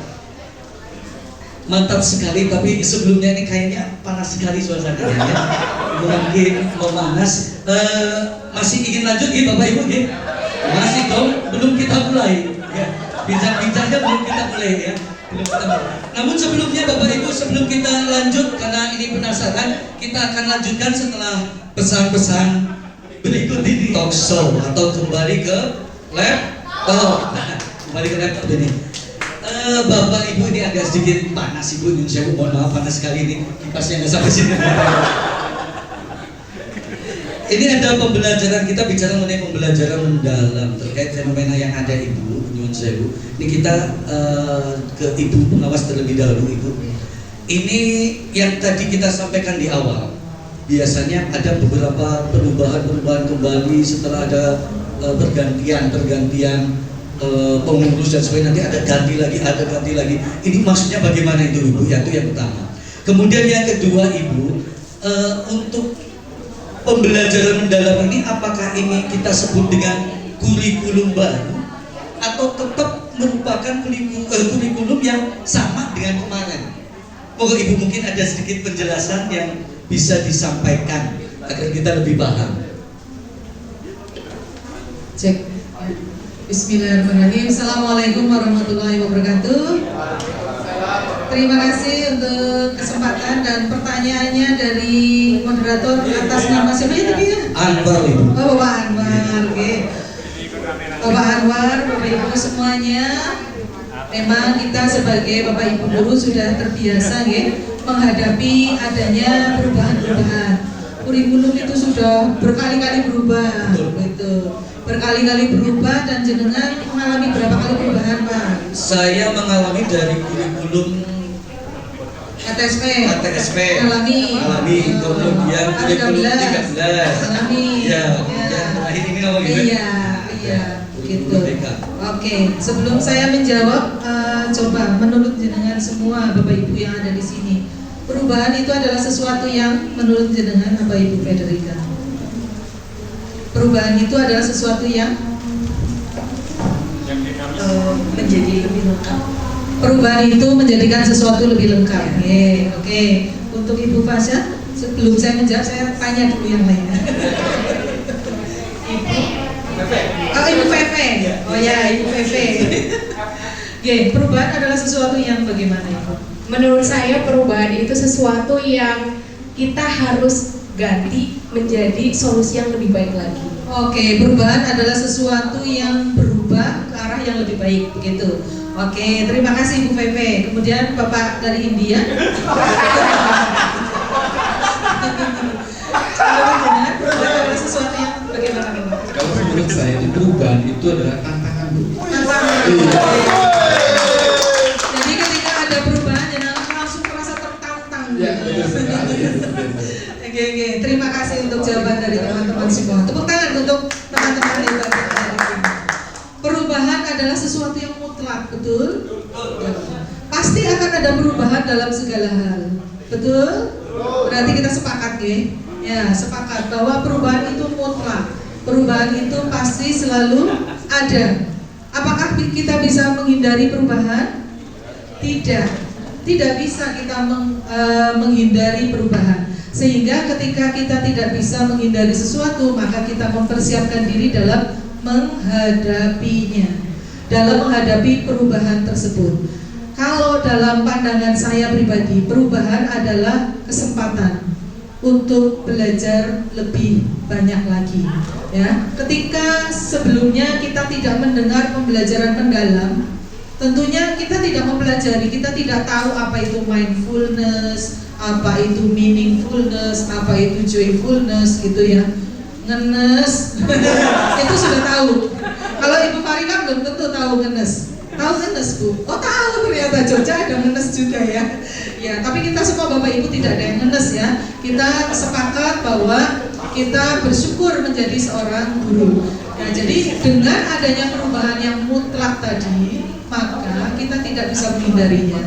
Mantap sekali, tapi sebelumnya ini kayaknya panas sekali suasananya ya. Mungkin memanas. Masih ingin lanjut ya Bapak Ibu ya? Masih dong, belum kita mulai ya. Bincang-bincangnya belum kita mulai ya. Belum kita mulai. Namun sebelumnya Bapak Ibu, sebelum kita lanjut karena ini penasaran, kita akan lanjutkan setelah pesan-pesan berikut ini. Talk show atau kembali ke laptop. Nah, kembali ke laptop ini. Bapak Ibu, ini agak sedikit panas Ibu, saya mohon maaf panas sekali ini, kipasnya nggak sampai sini. Ini ada pembelajaran, kita bicara mengenai pembelajaran mendalam terkait fenomena yang ada Ibu, nyuwun sewu. Ini kita ke Ibu pengawas terlebih dahulu Ibu. Ini yang tadi kita sampaikan di awal. Biasanya ada beberapa perubahan kembali setelah ada pergantian pengurus dan sebagainya, nanti ada ganti lagi. Ini maksudnya bagaimana itu Ibu? Itu yang pertama. Kemudian yang kedua Ibu, untuk pembelajaran mendalam ini apakah ini kita sebut dengan kurikulum baru atau tetap merupakan kurikulum yang sama dengan kemarin? Moga Ibu mungkin ada sedikit penjelasan yang bisa disampaikan agar kita lebih paham. Cek. Bismillahirrahmanirrahim. Assalamualaikum warahmatullahi wabarakatuh. Terima kasih untuk kesempatan dan pertanyaannya dari moderator atas nama siapa ya tadi ya? Anwar Ibu. Oh, Bapak Anwar, oke. Bapak Anwar, Bapak Ibu semuanya, memang kita sebagai Bapak Ibu guru sudah terbiasa ya, menghadapi adanya perubahan-perubahan. Kurikulum itu sudah berkali-kali berubah, gitu. Berkali-kali berubah dan jenengan mengalami berapa kali perubahan Pak? Saya mengalami dari kurikulum ATSP alami, kemudian kurikulum 13 alami, ya, kemudian terakhir ini apa gitu? Iya, gitu. Oke, sebelum saya menjawab, coba menurut jenengan semua Bapak Ibu yang ada di sini, perubahan itu adalah sesuatu yang menurut jenengan Bapak Ibu Federica. Perubahan itu adalah sesuatu yang menjadi lebih lengkap. Perubahan itu menjadikan sesuatu lebih lengkap. Oke. Untuk Ibu Fasya, sebelum saya menjawab, saya tanya dulu yang lain. Ibu Feve. Oh ya, Ibu Feve. Perubahan adalah sesuatu yang bagaimana Ibu? Menurut saya perubahan itu sesuatu yang kita harus ganti menjadi solusi yang lebih baik lagi. Oke, perubahan adalah sesuatu yang berubah ke arah yang lebih baik, begitu. Oke, terima kasih Bu Feve. Kemudian Bapak dari India. Perubahan adalah sesuatu yang bagaimana Bapak? Kalau menurut saya perubahan itu adalah tantangan. Jadi ketika ada perubahan, jangan langsung merasa tertantang. Ya, betul sekali. Oke. Terima kasih untuk jawaban dari teman-teman semua. Tepuk tangan untuk teman-teman hebat yang ada di sini. Perubahan adalah sesuatu yang mutlak, betul? Pasti akan ada perubahan dalam segala hal, betul? Berarti kita sepakat ya? Ya, sepakat bahwa perubahan itu mutlak. Perubahan itu pasti selalu ada. Apakah kita bisa menghindari perubahan? Tidak bisa kita menghindari perubahan. Sehingga ketika kita tidak bisa menghindari sesuatu, maka kita mempersiapkan diri dalam menghadapinya, dalam menghadapi perubahan tersebut. Kalau dalam pandangan saya pribadi, perubahan adalah kesempatan untuk belajar lebih banyak lagi. Ya, ketika sebelumnya kita tidak mendengar pembelajaran mendalam, tentunya kita tidak mempelajari, kita tidak tahu apa itu mindfulness, apa itu meaningfulness, apa itu joyfulness gitu ya. Ngenes itu sudah tahu. Kalau Ibu Farina belum tentu tahu ngenes. Tahu ngenes Bu? Oh tahu, ternyata Jogja ada ngenes juga ya. Ya, tapi kita semua Bapak Ibu tidak ada yang ngenes ya. Kita sepakat bahwa kita bersyukur menjadi seorang guru. Nah, jadi dengan adanya perubahan yang mutlak tadi, maka kita tidak bisa menghindarinya.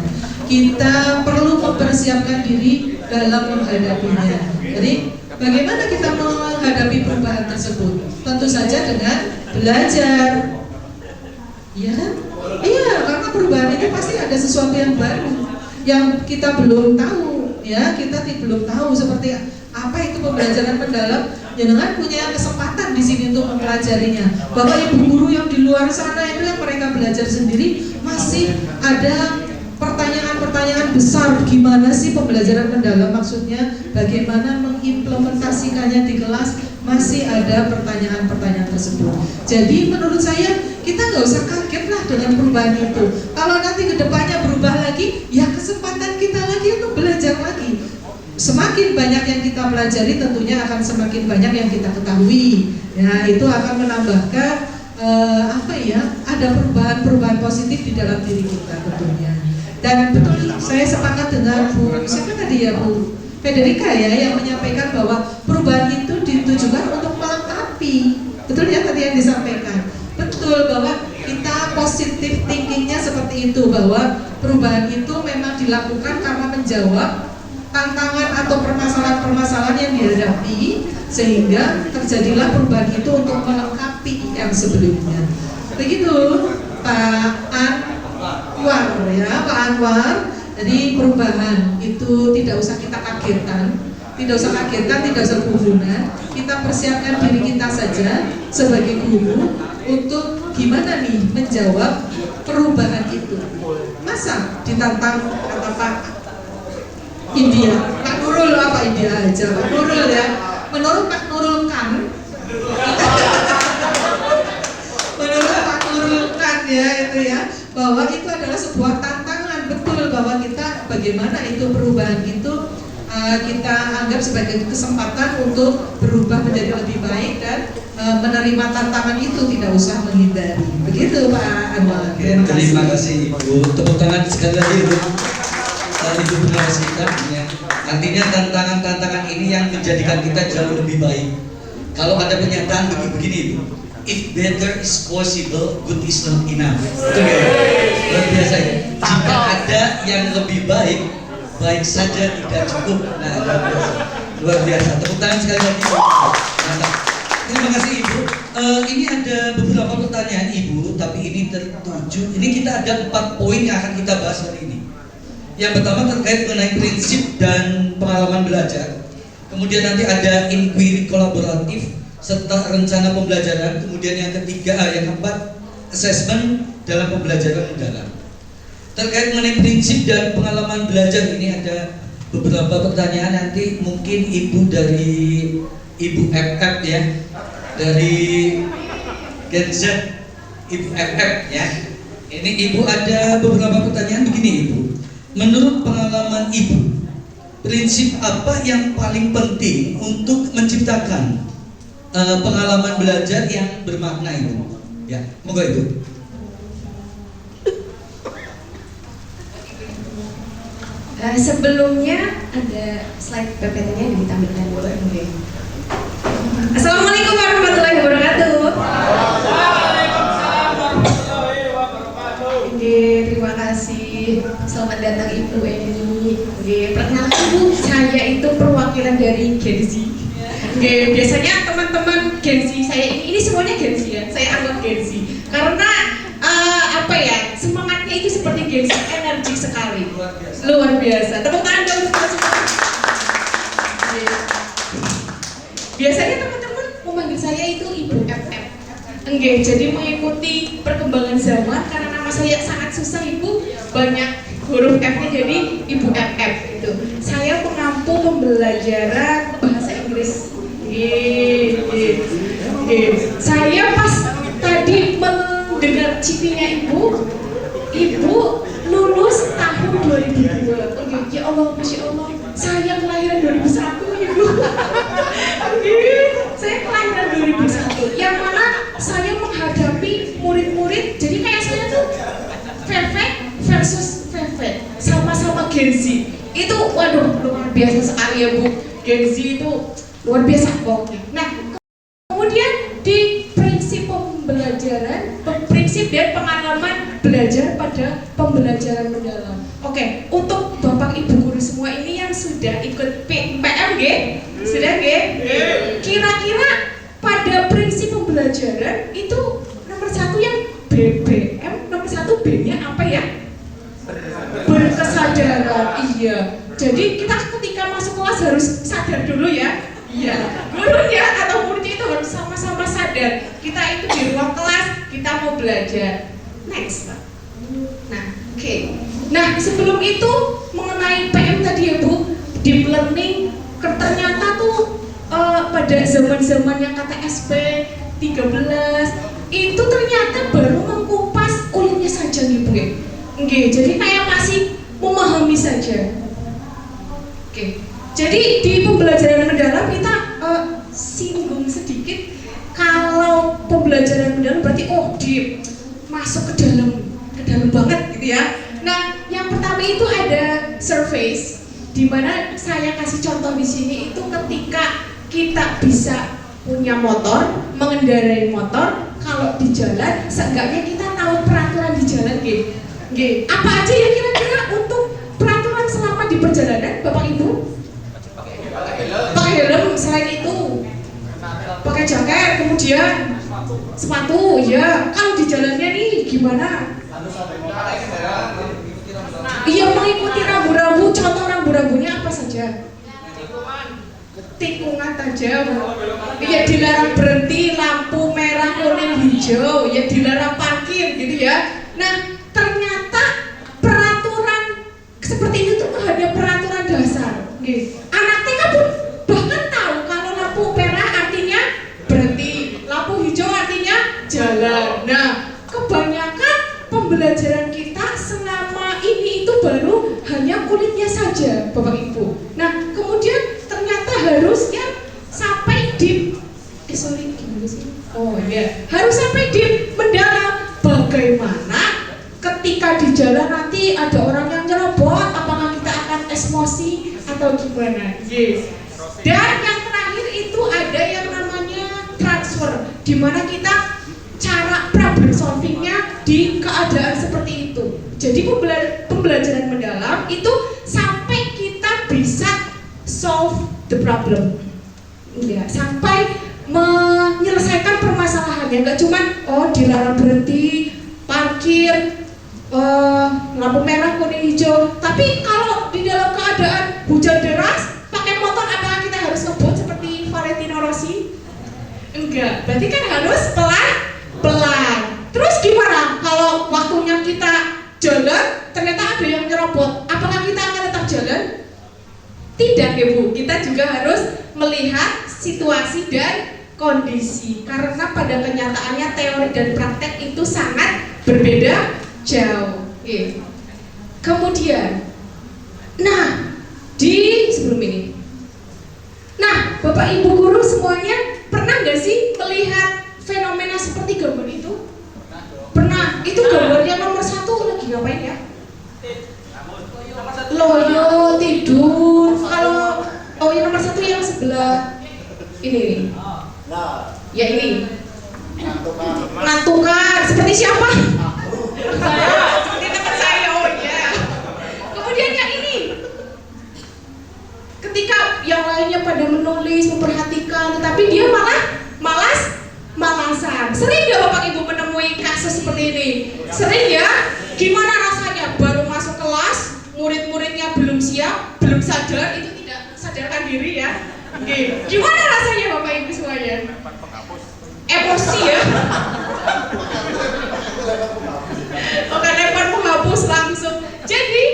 Kita perlu mempersiapkan diri dalam menghadapinya. Jadi bagaimana kita menghadapi perubahan tersebut? Tentu saja dengan belajar. Ya, iya, karena perubahan itu pasti ada sesuatu yang baru yang kita belum tahu. Ya, kita belum tahu seperti Apa itu pembelajaran mendalam? Jenengan punya kesempatan di sini untuk mempelajarinya. Bapak Ibu guru yang di luar sana itu yang mereka belajar sendiri masih ada pertanyaan-pertanyaan besar, gimana sih pembelajaran mendalam, maksudnya bagaimana mengimplementasikannya di kelas, masih ada pertanyaan-pertanyaan tersebut. Jadi menurut saya kita nggak usah kaget lah dengan perubahan itu. Kalau nanti kedepannya berubah lagi, ya kesempatan kita lagi untuk belajar lagi. Semakin banyak yang kita pelajari, tentunya akan semakin banyak yang kita ketahui. Ya, itu akan menambahkan ada perubahan-perubahan positif di dalam diri kita tentunya. Dan betul, saya sepakat dengan Bu, siapa tadi ya, Bu Federica ya, yang menyampaikan bahwa perubahan itu ditujukan untuk melengkapi. Betul ya tadi yang disampaikan. Betul, bahwa kita positif thinkingnya seperti itu, bahwa perubahan itu memang dilakukan karena menjawab tantangan atau permasalahan-permasalahan yang dihadapi, sehingga terjadilah perubahan itu untuk melengkapi yang sebelumnya. Begitu Pak Anwar ya, Pak Anwar. Jadi perubahan itu tidak usah kita kagetkan, tidak usah kerumunan. Kita persiapkan diri kita saja sebagai guru untuk gimana nih menjawab perubahan itu. Masa ditantang kata Pak India, Pak Nurul apa India aja, Pak Nurul ya. Menurut Pak Nurul Kan, menurut Pak Nurul Kan ya itu ya, bahwa itu adalah sebuah tantangan, betul, bahwa kita bagaimana itu perubahan itu kita anggap sebagai kesempatan untuk berubah menjadi lebih baik dan menerima tantangan itu, tidak usah menghindari. Begitu Pak Anwar. Terima kasih Ibu. Tepuk tangan sekali lagi Ibu. Ibu pengawas kita ya. Artinya tantangan-tantangan ini yang menjadikan kita jauh lebih baik. Kalau ada pernyataan begini Ibu, if better is possible, good is not enough. Itu ya, luar biasa ya. Jika ada yang lebih baik, baik saja tidak cukup. Nah, luar biasa. Tepuk tangan sekali lagi. Mantap. Terima kasih Ibu. Ini ada beberapa pertanyaan Ibu, tapi ini tertuju. Ini kita ada 4 poin yang akan kita bahas hari ini. Yang pertama terkait mengenai prinsip dan pengalaman belajar. Kemudian nanti ada inquiry kolaboratif serta rencana pembelajaran. Kemudian yang ketiga, yang keempat, assessment dalam pembelajaran mendalam. Terkait mengenai prinsip dan pengalaman belajar, ini ada beberapa pertanyaan. Nanti mungkin Ibu dari Ibu FF ya, dari Gen Z, Ibu FF ya. Ini Ibu ada beberapa pertanyaan begini Ibu. Menurut pengalaman Ibu, prinsip apa yang paling penting untuk menciptakan pengalaman belajar yang bermakna itu? Ya, moga Ibu. Sebelumnya ada slide PPT-nya yang ditampilkan dulu. Assalamualaikum warahmatullahi wabarakatuh. Terima kasih. Selamat datang Ibu Eni. Perkenalkan Bu, saya itu perwakilan dari Gen Z. Biasanya teman-teman Gen Z saya ini semuanya Gen Z ya. Saya anggap Gen Z karena semangatnya itu seperti Gen Z, energi sekali. Luar biasa. Tepuk tangan dong untuk semua. Biasanya teman-teman memanggil saya itu Ibu FF. Jadi mengikuti perkembangan zaman karena nama saya sangat susah Ibu, banyak huruf F-nya jadi Ibu FF itu. Saya mengampu pembelajaran bahasa Inggris. Saya pas tadi mendengar CV-nya Ibu lulus tahun 2002. Ya Allah, Masya Allah, saya kelahiran 2001 Ibu. Saya kelahiran 2001, yang mana saya menghadapi murid-murid, jadi kayak saya tuh Veve versus Veve, sama-sama Gen Z. Itu waduh luar biasa sekali ya Bu. Gen Z itu luar biasa pokoknya. Nah, kemudian di prinsip pembelajaran, prinsip dan pengalaman belajar pada pembelajaran mendalam. Oke, untuk Bapak Ibu guru semua ini yang sudah ikut PMG, sudah kira-kira pada prinsip pembelajaran itu nomor 1 yang BBM, nomor 1 B-nya apa ya? Berkesadaran. Iya. Jadi kita ketika masuk kelas kelas harus sadar dulu ya. Iya, gurunya atau muridnya itu harus sama-sama sadar. Kita itu di ruang kelas, kita mau belajar. Next. Nah, oke. Nah, sebelum itu mengenai PM tadi ya Bu, deep learning ternyata tuh pada zaman-zaman yang kata SP 13 itu ternyata baru mengkupas kulitnya saja nih Bu. Oke, jadi kayak masih memahami saja. Oke. Jadi di pembelajaran mendalam kita singgung sedikit kalau pembelajaran mendalam berarti deep, masuk ke dalam banget gitu ya. Nah, yang pertama itu ada surface, di mana saya kasih contoh di sini itu ketika kita bisa punya motor, mengendarai motor, kalau di jalan seenggaknya kita tahu peraturan di jalan gitu. Apa aja ya kira-kira untuk peraturan selama di perjalanan, Bapak Ibu? Pakai helm, selain itu pakai jaket, kemudian sepatu, ya. Kalau di jalannya nih gimana? Iya, mengikuti rambu-rambu. Contoh rambu-rambunya apa saja? Tikungan saja. Iya, dilarang berhenti, lampu merah, kuning, hijau. Ya, dilarang parkir gitu ya. Nah, ternyata peraturan seperti itu tuh hanya peraturan dasar. Anak TK pun bahkan tahu kalau lampu merah artinya berhenti, lampu hijau artinya jalan. Nah, kebanyakan pembelajaran kita selama ini itu baru hanya kulitnya saja, Bapak Ibu. Nah, kemudian ternyata harusnya sampai di gimana sih? Harus sampai di mendalam. Bagaimana ketika di jalan nanti ada orang yang nyerobot, apakah kita akan emosi atau gimana? Dan yang terakhir itu ada yang namanya transfer, di mana kita cara problem solvingnya di keadaan seperti itu. Jadi pembelajaran mendalam itu sampai kita bisa solve the problem, ya, sampai menyelesaikan permasalahannya. Nggak cuma dilarang berhenti, parkir, lampu merah, kuning, hijau. Tapi kalau di dalam keadaan hujan deras, pakai motor, apakah kita harus ngebut seperti Valentino Rossi? Enggak, berarti kan harus pelan-pelan. Terus gimana kalau waktunya kita jalan, ternyata ada yang nyerobot, apakah kita akan tetap jalan? Tidak ya Bu, kita juga harus melihat situasi dan kondisi. Karena pada kenyataannya teori dan praktek itu sangat berbeda jauh. Kemudian, nah di sebelum ini, nah Bapak Ibu guru semuanya pernah nggak sih melihat fenomena seperti gambar itu? Pernah. Itu gambarnya nomor 1 lagi ngapain ya? Loyo tidur. Kalau yang nomor 1 yang sebelah ini nih. Ya ini. Ngantukan. Seperti siapa? Saya. Seperti teman saya. Oh ya. Kemudian yang ini. Ketika yang lainnya pada menulis, memperhatikan, tetapi dia malah malasan. Sering nggak Bapak Ibu menemui kasus seperti ini? Sering ya? Gimana rasanya? Baru masuk kelas, murid-muridnya belum siap, belum sadar, itu tidak sadarkan diri ya. Gimana rasanya Bapak Ibu semuanya? Emosi ya? Oke, lempar penghapus langsung. Jadi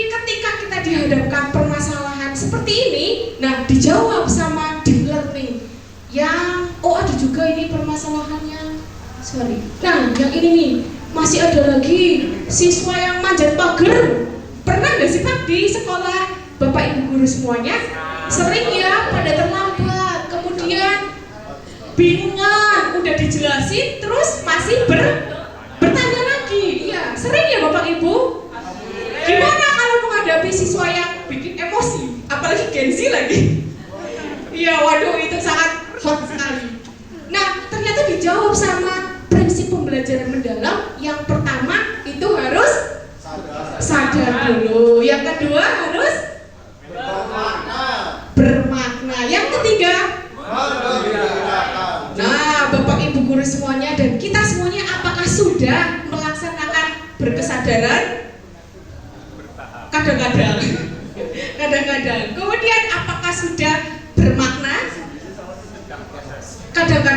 ketika kita dihadapkan permasalahan seperti ini, nah dijawab sama deep learning yang ada juga ini permasalahannya. Nah yang ini nih, masih ada lagi siswa yang manjat pagar. Pernah nggak sih Pak di sekolah Bapak Ibu guru semuanya? Sering ya, pada terlambat, kemudian bingungan, udah dijelasin terus masih bertanya lagi. Iya, sering ya Bapak Ibu? Gimana kalau menghadapi siswa yang bikin emosi, apalagi Gen Z lagi? Iya, waduh itu sangat hot sekali. Nah, ternyata dijawab sama prinsip pembelajaran mendalam. Yang pertama itu harus sadar dulu. Yang kedua harus bermakna. Yang ketiga, nah Bapak Ibu guru semuanya dan kita semuanya apakah sudah melaksanakan berkesadaran? Kadang-kadang. Kemudian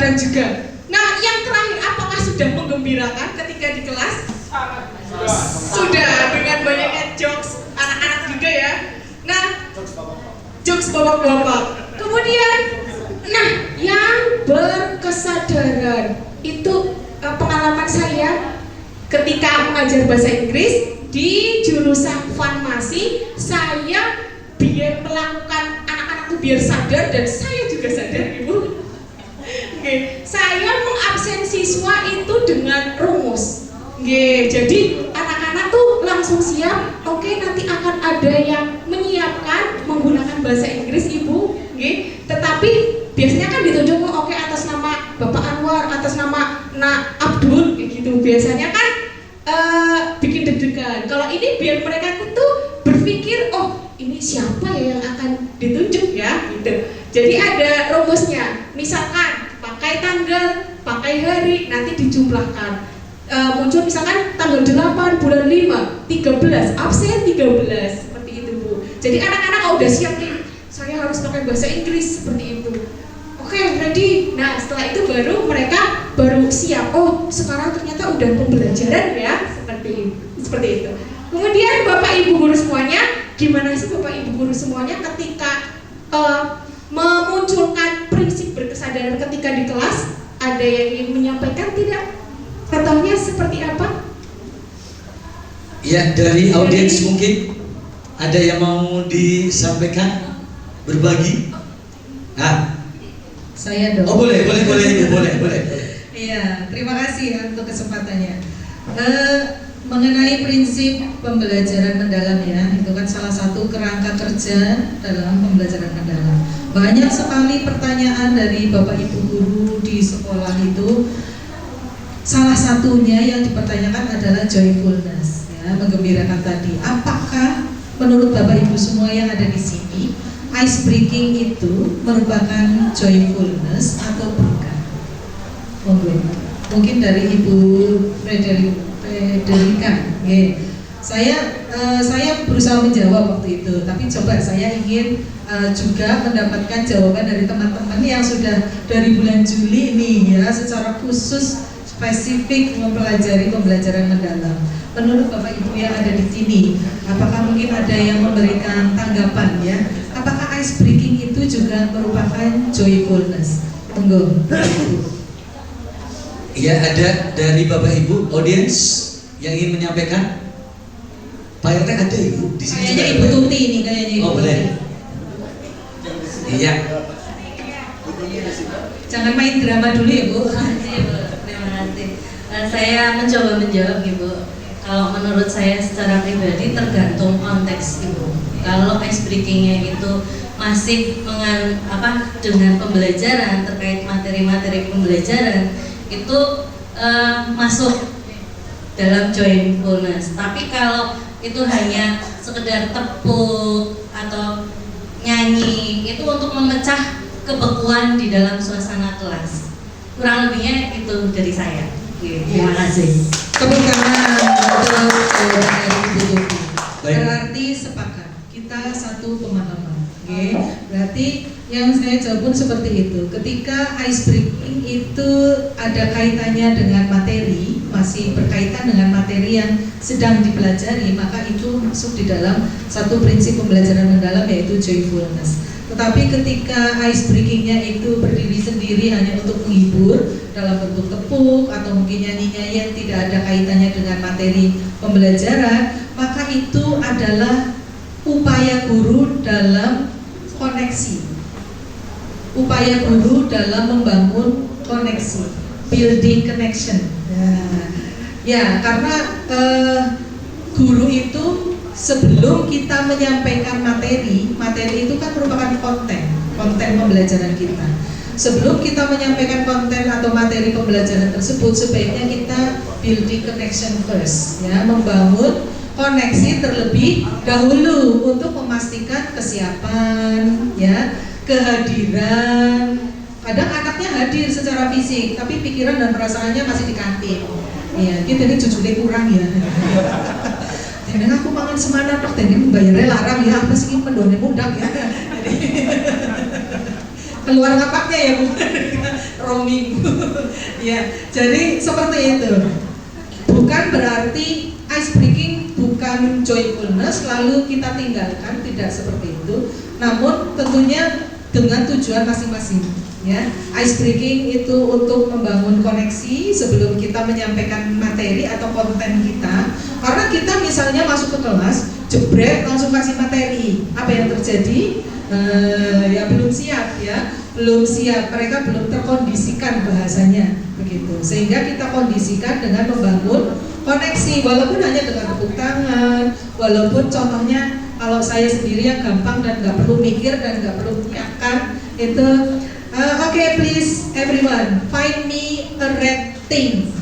kadang juga. Nah, yang terakhir, apakah sudah menggembirakan ketika di kelas? Sudah, dengan banyaknya jokes anak-anak juga ya. Nah, jokes bapak-bapak. Kemudian, nah, yang berkesadaran itu pengalaman saya ketika mengajar bahasa Inggris di jurusan farmasi. Saya biar melakukan anak-anak itu biar sadar, dan saya juga sadar, Ibu. Oke, saya mengabsen siswa itu dengan rumus. Oke, jadi anak-anak tuh langsung siap. Oke, nanti akan ada yang menyiapkan menggunakan bahasa Inggris, Ibu. Oke, tetapi biasanya kan ditunjuk oke atas nama Bapak Anwar, atas nama Nak Abdul, kayak gitu. Biasanya kan bikin deg-degan. Kalau ini biar mereka tuh berpikir, oh ini siapa ya yang akan ditunjuk ya, gitu. Jadi ada rumusnya. Misalkan pakai tanggal, pakai hari, nanti dijumlahkan. Muncul misalkan tanggal 8 bulan 5, 13, absen 13, seperti itu, Bu. Jadi anak-anak udah siap nih, saya harus pakai bahasa Inggris, seperti itu. Oke, ready. Nah, setelah itu baru mereka baru siap. Oh, sekarang ternyata udah pembelajaran ya, seperti itu. Kemudian Bapak Ibu guru semuanya, gimana sih Bapak Ibu guru semuanya ketika memunculkan prinsip berkesadaran ketika di kelas? Ada yang ingin menyampaikan tidak? Contohnya seperti apa? Ya, dari audiens mungkin ada yang mau disampaikan, berbagi? Nah, Saya dong. oh boleh. Iya, terima kasih untuk kesempatannya. Mengenai prinsip pembelajaran mendalam ya, itu kan salah satu kerangka kerja dalam pembelajaran mendalam. Banyak sekali pertanyaan dari Bapak Ibu guru di sekolah itu. Salah satunya yang dipertanyakan adalah joyfulness, ya, menggembirakan tadi. Apakah menurut Bapak Ibu semua yang ada di sini, ice breaking itu merupakan joyfulness atau bukan? Mungkin dari Ibu Frederika. Saya berusaha menjawab waktu itu, tapi coba saya ingin juga mendapatkan jawaban dari teman-teman yang sudah dari bulan Juli ini ya, secara khusus spesifik mempelajari pembelajaran mendalam. Menurut Bapak Ibu yang ada di sini, apakah mungkin ada yang memberikan tanggapan ya? Apakah ice breaking itu juga merupakan joyfulness? Monggo. Ya, ada dari Bapak Ibu audiens yang ingin menyampaikan. Pak RT ada Ibu di sini. Kayaknya Ibu Tuti ini kayaknya. Oh boleh. Iya. Jangan main drama dulu ya Bu. Terima kasih. Saya mencoba menjawab Ibu. Kalau menurut saya secara pribadi tergantung konteks Ibu. Kalau ice breakingnya itu masih dengan pembelajaran terkait materi-materi pembelajaran itu masuk dalam joyfulness. Tapi kalau itu hanya sekedar tepuk atau nyanyi, itu untuk memecah kebekuan di dalam suasana kelas. Kurang lebihnya itu dari saya. Terima kasih. Tepuk tangan untuk dari Ibu Tuti. Baik. Berarti sepakat kita satu pemahaman. Oke. Berarti yang saya jawab pun seperti itu. Ketika ice breaking itu ada kaitannya dengan materi, masih berkaitan dengan materi yang sedang dipelajari, maka itu masuk di dalam satu prinsip pembelajaran mendalam, yaitu joyfulness. Tetapi ketika ice breakingnya itu berdiri sendiri hanya untuk menghibur dalam bentuk tepuk atau mungkin nyanyi-nyanyi yang tidak ada kaitannya dengan materi pembelajaran, maka itu adalah upaya guru dalam koneksi. Upaya guru dalam membangun koneksi, building connection. Ya, karena guru itu sebelum kita menyampaikan materi itu kan merupakan konten pembelajaran kita. Sebelum kita menyampaikan konten atau materi pembelajaran tersebut, sebaiknya kita building connection first, ya, membangun koneksi terlebih dahulu untuk memastikan kesiapan, ya, kehadiran. Kadang anaknya hadir secara fisik, tapi pikiran dan perasaannya masih di kantin. Iya, kita ini jujurnya kurang ya. Dan aku mangan semana tok, dan ini membayarnya larang ya, apa sih mendone mudak ya. keluar ngapaknya ya Bu, roaming. Ya, jadi seperti itu. Bukan berarti ice breaking bukan joyfulness lalu kita tinggalkan, tidak seperti itu. Namun tentunya dengan tujuan masing-masing. Ya, ice breaking itu untuk membangun koneksi sebelum kita menyampaikan materi atau konten kita. Karena kita misalnya masuk ke kelas, jebret langsung kasih materi, apa yang terjadi? Ya belum siap ya, belum siap, mereka belum terkondisikan bahasanya begitu. Sehingga kita kondisikan dengan membangun koneksi, walaupun hanya dengan tepuk tangan, walaupun contohnya kalau saya sendiri yang gampang dan nggak perlu mikir dan nggak perlu menyiapkan itu. Okay, please everyone, find me a red thing.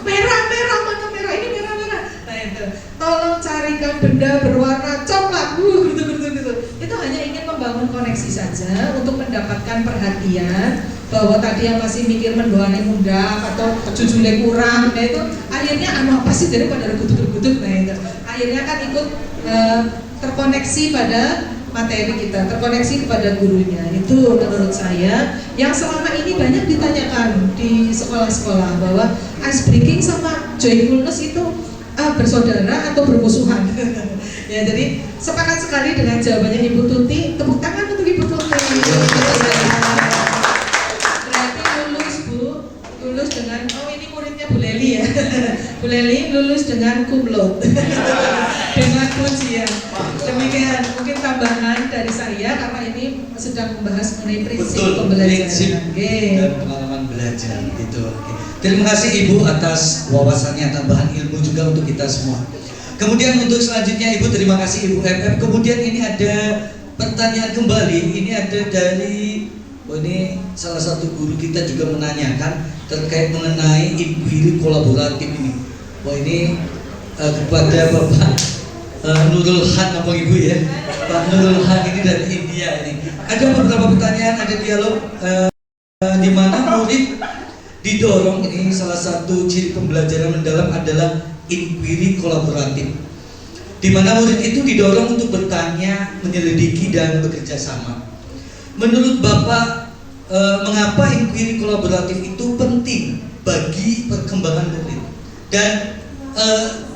Merah, mana merah? Ini merah. Nah itu, tolong carikan benda berwarna coklat. Gitu. Itu hanya ingin membangun koneksi saja untuk mendapatkan perhatian bahwa tadi yang masih mikir mendoane mudah atau jujule kurang, nah itu akhirnya apa sih daripada guduk. Nah itu akhirnya kan ikut terkoneksi pada materi kita, terkoneksi kepada gurunya. Itu menurut saya yang selama ini banyak ditanyakan di sekolah-sekolah bahwa ice breaking sama joyfulness itu bersaudara atau bermusuhan. Ya, jadi sepakat sekali dengan jawabannya Ibu Tuti. Tepuk tangan untuk Ibu Tuti. Berarti lulus Bu, lulus dengan ini muridnya Bu Leli ya. Bu Leli lulus dengan cum laude. Dengan pujian. Demikian mungkin tambahan dari saya karena ini sedang membahas mengenai prinsip pembelajaran. Prinsip dan pengalaman belajar itu. Terima kasih Ibu atas wawasannya, tambahan ilmu juga untuk kita semua. Kemudian untuk selanjutnya Ibu, terima kasih Ibu MM. Kemudian ini ada pertanyaan kembali. Ini ada dari ini salah satu guru kita juga menanyakan terkait mengenai inquiry kolaboratif ini. Ini kepada Bapak Nurul Han apa Ibu ya, Pak Nurul Han ini dari India ini. Ada beberapa pertanyaan, ada dialog di mana murid didorong, ini salah satu ciri pembelajaran mendalam adalah inquiry kolaboratif, di mana murid itu didorong untuk bertanya, menyelidiki dan bekerja sama. Menurut Bapak, mengapa inquiry kolaboratif itu penting bagi perkembangan murid dan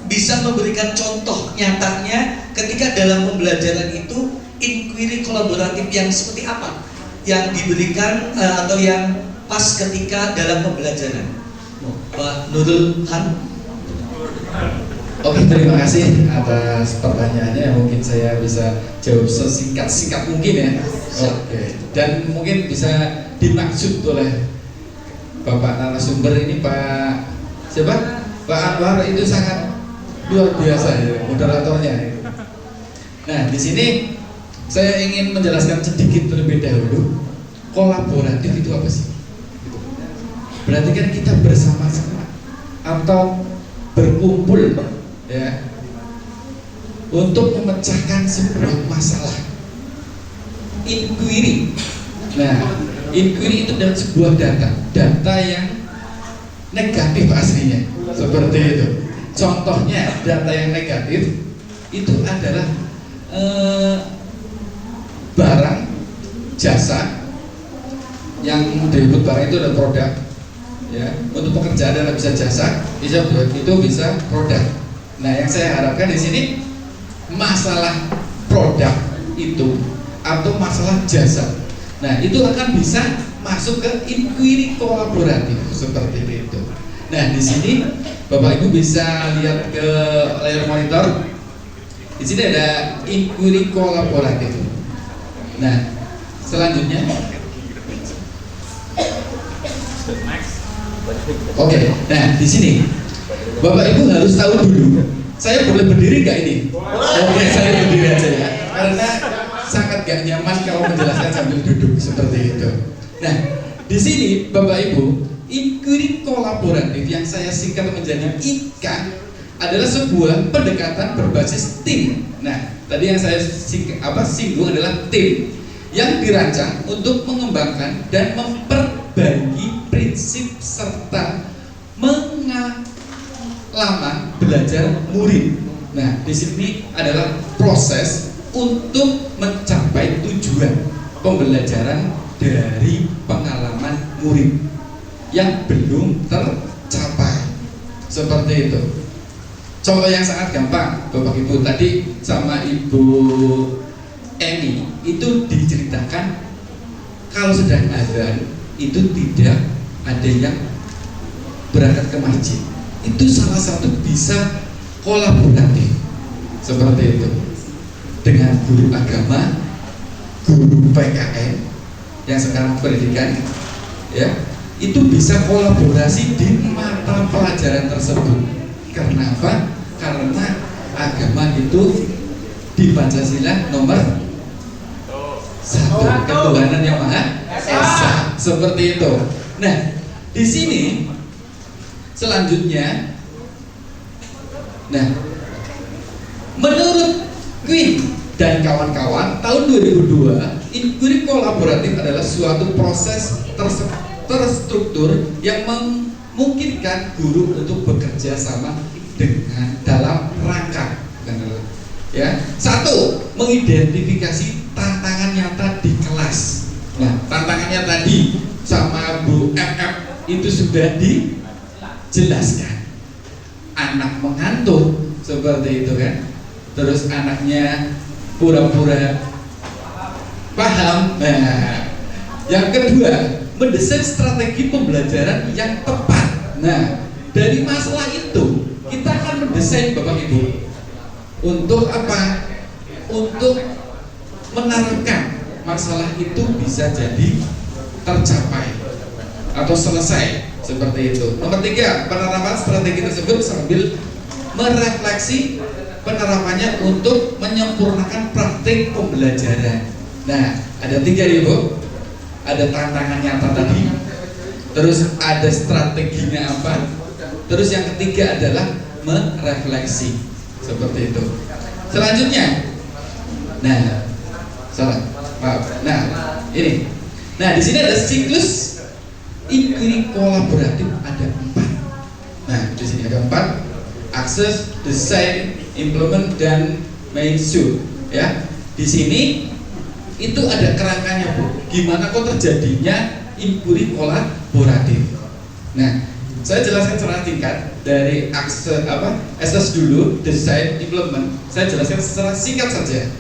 bisa memberikan contoh nyatanya ketika dalam pembelajaran itu inquiry kolaboratif yang seperti apa yang diberikan atau yang pas ketika dalam pembelajaran? Pak Nurul Han. Oke, terima kasih atas pertanyaannya. Mungkin saya bisa jawab sesingkat mungkin ya. Oke, dan mungkin bisa dimaksud oleh Bapak narasumber ini Pak siapa? Pak Anwar itu sangat luar biasa ya, moderatornya. Nah, di sini saya ingin menjelaskan sedikit terlebih dahulu. Kolaboratif itu apa sih? Berarti kan kita bersama-sama atau berkumpul ya untuk memecahkan sebuah masalah. Inquiry. Nah, inquiry itu adalah sebuah data yang negatif aslinya, seperti itu. Contohnya data yang negatif itu adalah barang, jasa. Yang disebut barang itu adalah produk. Ya, untuk pekerjaan adalah bisa jasa, itu bisa produk. Nah, yang saya harapkan di sini masalah produk itu atau masalah jasa. Nah, itu akan bisa masuk ke inquiry kolaboratif seperti itu. Nah, di sini Bapak Ibu bisa lihat ke layar monitor. Di sini ada inquiry kolaboratif. Nah, selanjutnya. Oke, nah di sini Bapak Ibu harus tahu dulu. Saya boleh berdiri nggak ini? Oke, saya berdiri aja ya. Karena sangat gak nyaman kalau menjelaskan sambil duduk seperti itu. Nah, di sini Bapak Ibu, inquiry kolaboratif yang saya singkat menjadi IK adalah sebuah pendekatan berbasis tim. Nah, tadi yang saya singgung adalah tim yang dirancang untuk mengembangkan dan memperbaiki prinsip serta pengalaman belajar murid. Nah, di sini adalah proses untuk mencapai tujuan pembelajaran dari pengalaman murid yang belum tercapai. Seperti itu. Contoh yang sangat gampang, Bapak Ibu, tadi sama Ibu Eni itu diceritakan kalau sedang azan itu tidak ada yang berangkat ke masjid. Itu salah satu bisa kolaboratif seperti itu dengan guru agama, guru PKN yang sekarang pendidikan, ya, itu bisa kolaborasi di mata pelajaran tersebut. Kenapa? Karena agama itu di Pancasila nomor 1, ketuhanan yang Maha Esa, seperti itu. Nah, di sini selanjutnya, nah, menurut Quinn dan kawan-kawan, tahun 2002, inquiry kolaboratif adalah suatu proses terstruktur yang memungkinkan guru untuk bekerja sama dengan dalam rangka, ya, satu, mengidentifikasi tantangan nyata di kelas. Nah, tantangannya tadi sama Bu FF itu sudah dijelaskan. Anak mengantuk seperti itu kan, terus anaknya pura-pura paham. Nah, yang kedua, mendesain strategi pembelajaran yang tepat. Nah, dari masalah itu kita akan mendesain, Bapak Ibu, untuk apa? Untuk menarikkan masalah itu bisa jadi tercapai atau selesai, seperti itu. Nomor 3, penerapan strategi tersebut sambil merefleksi penerapannya untuk menyempurnakan praktik pembelajaran. Nah, ada 3 Ibu. Ada tantangan nyata tadi, terus ada strateginya apa, terus yang ketiga adalah merefleksi, seperti itu. Selanjutnya, nah, salah, maaf. Nah, ini, nah di sini ada siklus inquiry kolaboratif ada 4. Nah, di sini ada 4: akses, desain, implement, dan mainstream. Ya, di sini itu ada kerangkanya, Bu. Gimana kok terjadinya inquiry kolaboratif? Nah, saya jelaskan secara singkat dari akses access dulu, desain, implement. Saya jelaskan secara singkat saja.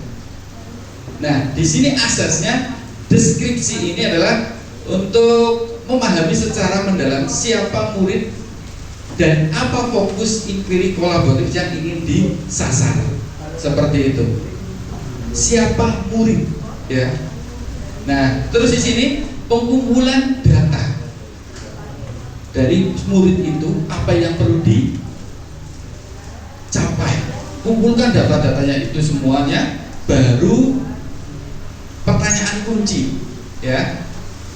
Nah, di sini aksesnya, deskripsi ini adalah untuk memahami secara mendalam siapa murid dan apa fokus inquiry kolaboratif yang ingin disasar. Seperti itu. Siapa murid, ya. Nah, terus di sini pengumpulan data dari murid itu, apa yang perlu dicapai. Kumpulkan data-datanya itu semuanya, baru pertanyaan kunci, ya.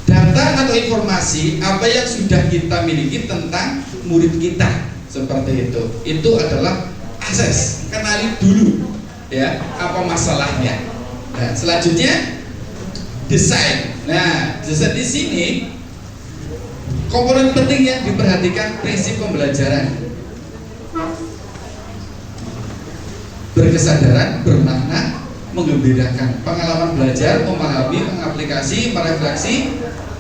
Data atau informasi apa yang sudah kita miliki tentang murid kita, seperti itu. Itu adalah akses. Kenali dulu, ya, apa masalahnya. Nah, selanjutnya desain. Nah, desain di sini komponen penting yang diperhatikan prinsip pembelajaran. Berkesadaran, bermakna, menggembirakan, pengalaman belajar, memahami, mengaplikasi, merefleksi,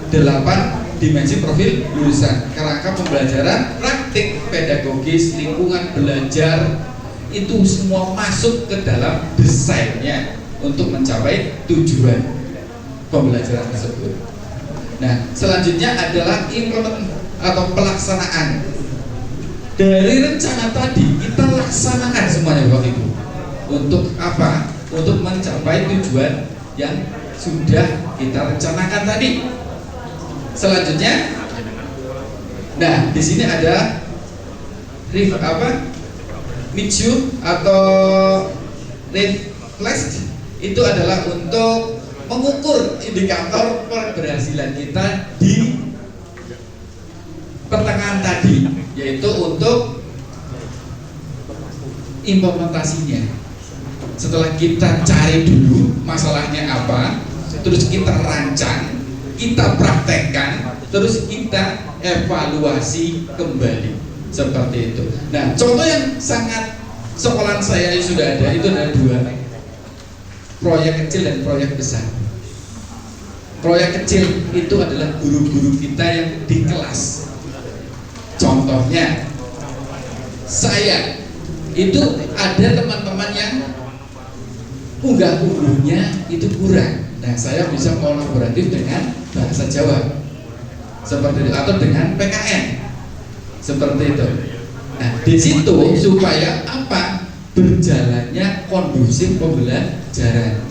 8 dimensi profil lulusan, kerangka pembelajaran, praktik pedagogis, lingkungan belajar, itu semua masuk ke dalam desainnya untuk mencapai tujuan pembelajaran tersebut. Nah, selanjutnya adalah implement atau pelaksanaan. Dari rencana tadi kita laksanakan semuanya, Bapak Ibu. Untuk apa? Untuk mencapai tujuan yang sudah kita rencanakan tadi. Selanjutnya, nah di sini ada MITU atau reflex, itu adalah untuk mengukur indikator keberhasilan kita di pertengahan tadi, yaitu untuk implementasinya. Setelah kita cari dulu masalahnya apa, terus kita rancang, kita praktekkan, terus kita evaluasi kembali, seperti itu. Nah, contoh yang sangat sekolahan saya yang sudah ada itu ada 2, proyek kecil dan proyek besar. Proyek kecil itu adalah guru-guru kita yang di kelas. Contohnya, saya itu ada teman-teman yang unggah-ungguhnya itu kurang. Nah, saya bisa kolaboratif dengan bahasa Jawa seperti itu, atau dengan PKN seperti itu. Nah, di situ supaya apa? Berjalannya kondusif pembelajaran.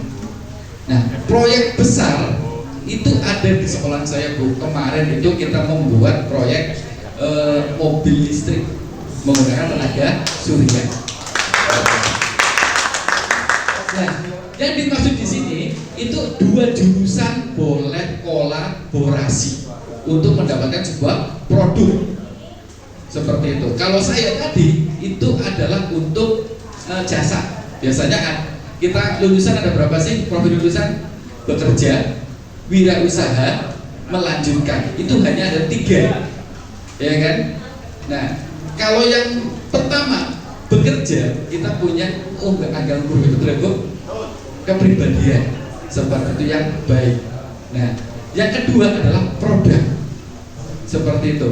Nah, proyek besar itu ada di sekolah saya, Bu. Kemarin itu kita membuat proyek mobil listrik menggunakan tenaga surya. Nah, yang dimaksud di sini itu 2 jurusan boleh kolaborasi untuk mendapatkan sebuah produk seperti itu. Kalau saya tadi itu adalah untuk jasa. Biasanya kan kita lulusan ada berapa sih? Profil lulusan bekerja, wirausaha, melanjutkan. Itu hanya ada 3, ya kan? Nah, kalau yang pertama bekerja, kita punya agak guru itu kepribadian seperti itu yang baik. Nah, yang kedua adalah produk seperti itu.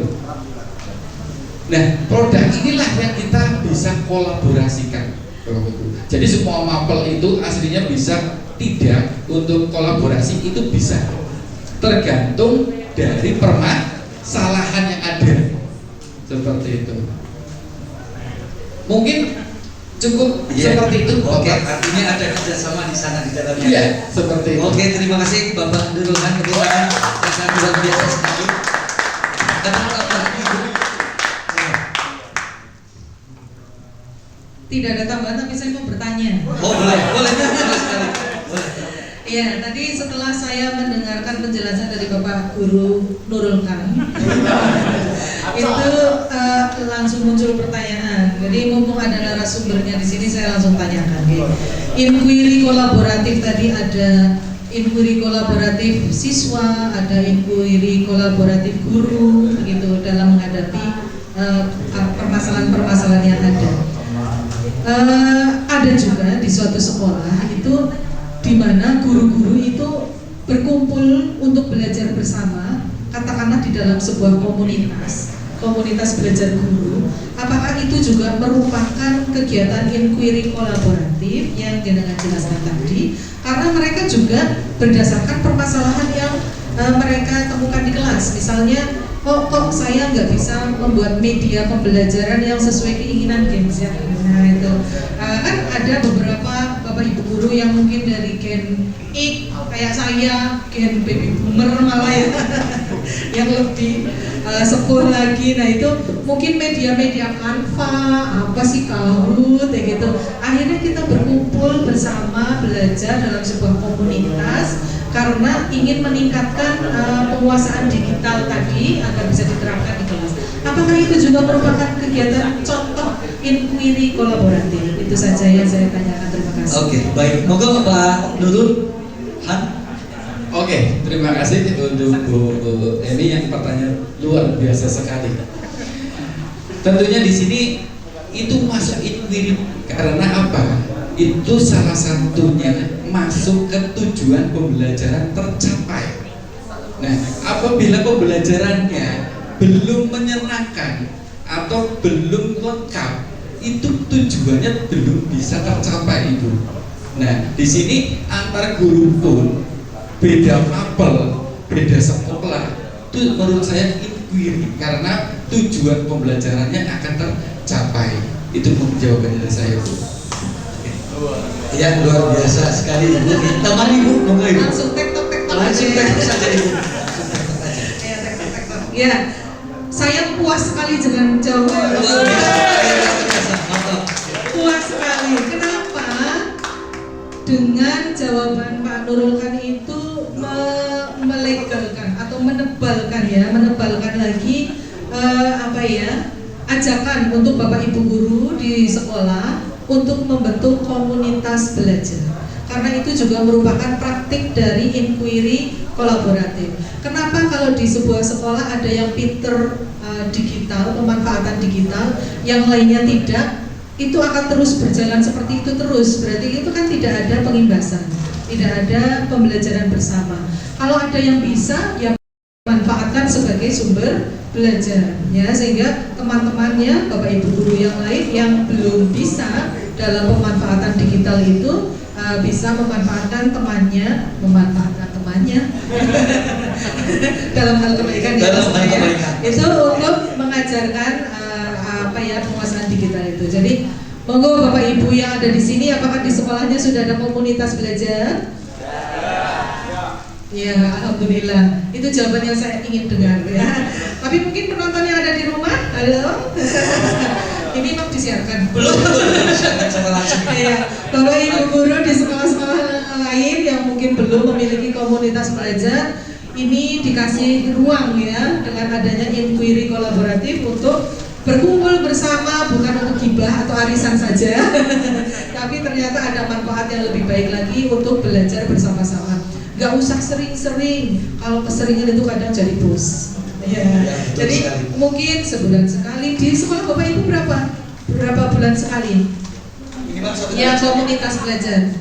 Nah, produk inilah yang kita bisa kolaborasikan. Jadi semua mapel itu aslinya bisa tidak untuk kolaborasi itu bisa, tergantung dari permasalahan yang ada seperti itu. Mungkin cukup seperti itu. Oke, artinya ada kerjasama di sana di dalamnya. Iya, seperti itu. Oke, terima kasih Bapak Nurul Khan, ketua yang sangat luar biasa sekali. Tidak ada tambahan, tapi saya mau bertanya. Oh, boleh sekali. Iya, tadi setelah saya mendengarkan penjelasan dari Bapak Guru Nurul Khan, itu langsung muncul pertanyaan. Jadi mumpung ada narasumbernya di sini, saya langsung tanyakan. Inquiry kolaboratif tadi ada inquiry kolaboratif siswa, ada inquiry kolaboratif guru, gitu dalam menghadapi permasalahan-permasalahan yang ada. Ada juga di suatu sekolah itu di mana guru-guru itu berkumpul untuk belajar bersama, katakanlah di dalam sebuah komunitas belajar guru. Apakah itu juga merupakan kegiatan inquiry kolaboratif yang jenengan jelaskan tadi? Karena mereka juga berdasarkan permasalahan yang mereka temukan di kelas. Misalnya, kok saya nggak bisa membuat media pembelajaran yang sesuai keinginan Gen Z. Nah itu kan ada beberapa bapak ibu guru yang mungkin dari Gen X kayak saya, Gen baby boomer malah ya yang lebih sepuh lagi. Nah itu mungkin media-media Canva, apa sih Kahoot ya gitu. Akhirnya kita berkumpul bersama belajar dalam sebuah komunitas karena ingin meningkatkan penguasaan digital tadi agar bisa diterapkan di kelas. Apakah itu juga merupakan kegiatan contoh inquiry kolaboratif? Itu saja yang saya tanyakan. Terima kasih. Oke, baik. Moga Pak Nurul Han. Oke, terima kasih untuk Bu Eni yang pertanyaan luar biasa sekali. Tentunya di sini itu masuk inquiry karena apa? Itu salah satunya masuk ke tujuan pembelajaran tercapai. Nah, apabila pembelajarannya belum menyenangkan atau belum lengkap, itu tujuannya belum bisa tercapai, Ibu. Nah, di sini antar guru pun beda mapel, beda sekolah. Itu menurut saya inquiry karena tujuan pembelajarannya akan tercapai. Itu jawabannya dari saya, Bu. Yang luar biasa sekali Ibu. Teman Ibu, monggo Ibu. Langsung tektok Langsung tektok saja Ibu. Ya, tektok. Ya, saya puas sekali dengan jawaban. Puas sekali. Kenapa? Dengan jawaban Pak Nurul Khan itu melegalkan atau menebalkan lagi ajakan untuk Bapak Ibu guru di sekolah untuk membentuk komunitas belajar. Karena itu juga merupakan praktik dari inquiry kolaboratif. Kenapa kalau di sebuah sekolah ada yang pinter digital, pemanfaatan digital, yang lainnya tidak, itu akan terus berjalan seperti itu terus. Berarti itu kan tidak ada pengimbasan, tidak ada pembelajaran bersama. Kalau ada yang bisa, ya manfaatkan sebagai sumber belajar, ya, sehingga teman-temannya, bapak ibu guru yang lain yang belum bisa dalam pemanfaatan digital itu bisa memanfaatkan temannya dalam hal kebaikan ya, itu untuk mengajarkan penguasaan digital itu. Jadi monggo bapak ibu yang ada di sini, apakah di sekolahnya sudah ada komunitas belajar? Ya, alhamdulillah. Itu jawaban yang saya ingin dengar ya. Tapi mungkin penonton yang ada di rumah, halo. Ini memang disiarkan. Belum. Ya, Bapak Ibu guru di sekolah-sekolah lain yang mungkin belum memiliki komunitas belajar, ini dikasih ruang ya dengan adanya inquiry kolaboratif untuk berkumpul bersama, bukan untuk gibah atau arisan saja, tapi ternyata ada manfaat yang lebih baik lagi untuk belajar bersama-sama. Gak usah sering-sering, kalau keseringan itu kadang jadi bos. Ya. Jadi mungkin sebulan sekali. Di sekolah bapak ibu berapa bulan sekali? Ya, komunitas belajar.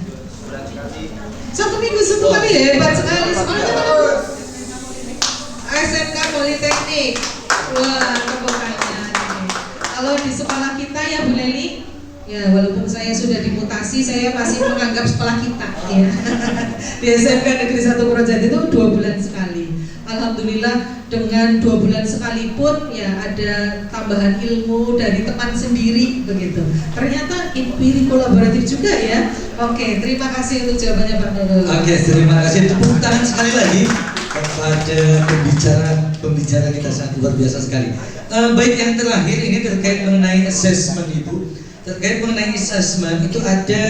1 minggu 1 kali, hebat sekali. Sekolahnya mana? SMK Politeknik. Wah, kebukannya. Kalau di sekolah kita ya Bu Leli, ya walaupun saya sudah dimutasi, saya masih menganggap sekolah kita ya. Di SMK Negeri 1 Purwojati itu 2 bulan sekali. Alhamdulillah dengan 2 bulan sekalipun ya ada tambahan ilmu dari teman sendiri begitu. Ternyata inquiry kolaboratif juga ya. Oke, terima kasih untuk jawabannya Pak Nurul. Oke, terima kasih. Tepuk tangan sekali lagi kepada pembicara kita, sangat luar biasa sekali. Baik, yang terakhir ini terkait mengenai assessment Ibu. Terkait mengenai assessment itu ada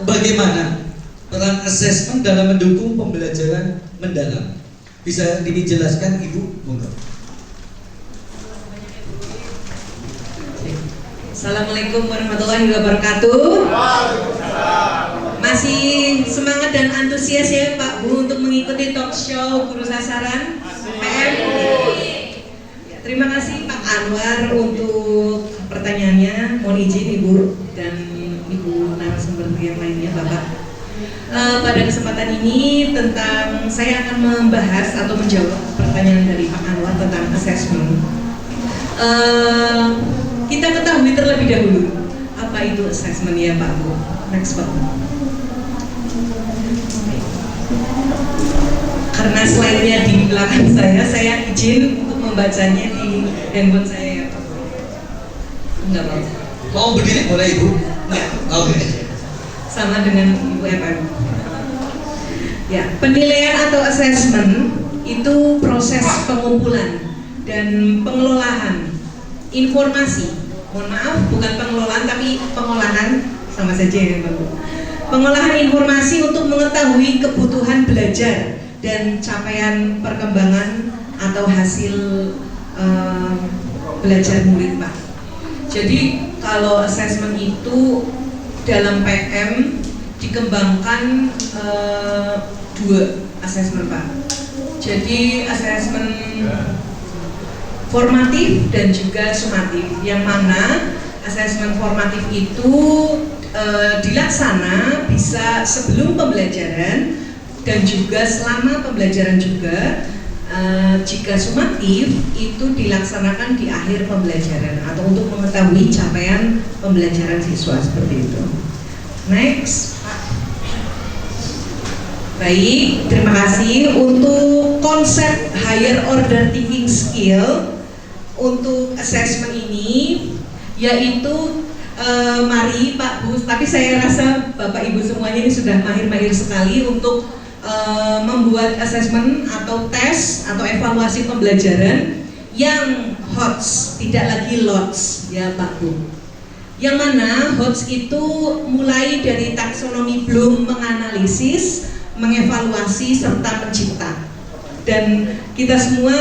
bagaimana peran assessment dalam mendukung pembelajaran mendalam. Bisa dijelaskan Ibu? Monggo. Assalamualaikum warahmatullahi wabarakatuh. Masih semangat dan antusias ya Pak Bu untuk mengikuti talk show Guru Sasaran PM. Terima kasih Pak Anwar untuk pertanyaannya. Mohon izin Ibu dan Ibu narasumber yang lainnya Bapak. Pada kesempatan ini saya akan membahas atau menjawab pertanyaan dari Pak Anwar tentang assessment. Kita ketahui terlebih dahulu apa itu assessment ya Pak Bu. Next Pak. Karena slide-nya di belakang saya izin untuk membacanya di handphone saya ya Pak. Enggak Pak. Mau berdiri boleh Ibu? Enggak. Oke. Sama dengan Ibu FM. Ya, penilaian atau assessment itu proses pengumpulan dan pengelolaan informasi. Mohon maaf, bukan pengelolaan tapi pengolahan, sama saja ya Pak. Pengolahan informasi untuk mengetahui kebutuhan belajar dan capaian perkembangan atau hasil belajar murid Pak. Jadi kalau assessment itu dalam PM dikembangkan 2 assessment Pak. Jadi assessment formatif dan juga sumatif, yang mana assessment formatif itu dilaksana bisa sebelum pembelajaran dan juga selama pembelajaran juga. Jika sumatif itu dilaksanakan di akhir pembelajaran atau untuk mengetahui capaian pembelajaran siswa, seperti itu. Next. Baik, terima kasih. Untuk konsep higher order thinking skill untuk assessment ini yaitu mari Pak Bu, tapi saya rasa Bapak Ibu semuanya ini sudah mahir-mahir sekali untuk membuat assessment atau tes atau evaluasi pembelajaran yang HOTS, tidak lagi LOTS ya Pak Bu. Yang mana HOTS itu mulai dari taksonomi Bloom, menganalisis, mengevaluasi serta mencipta. Dan kita semua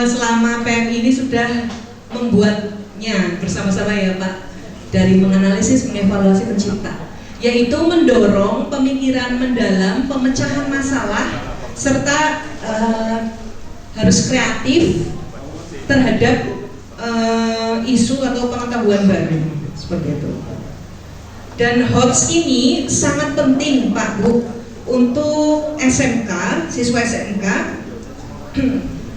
selama PM ini sudah membuatnya bersama-sama ya Pak, dari menganalisis, mengevaluasi, mencipta, yaitu mendorong pemikiran mendalam, pemecahan masalah, serta harus kreatif terhadap isu atau pengetahuan baru, seperti itu. Dan HOTS ini sangat penting Pak Bu untuk SMK, siswa SMK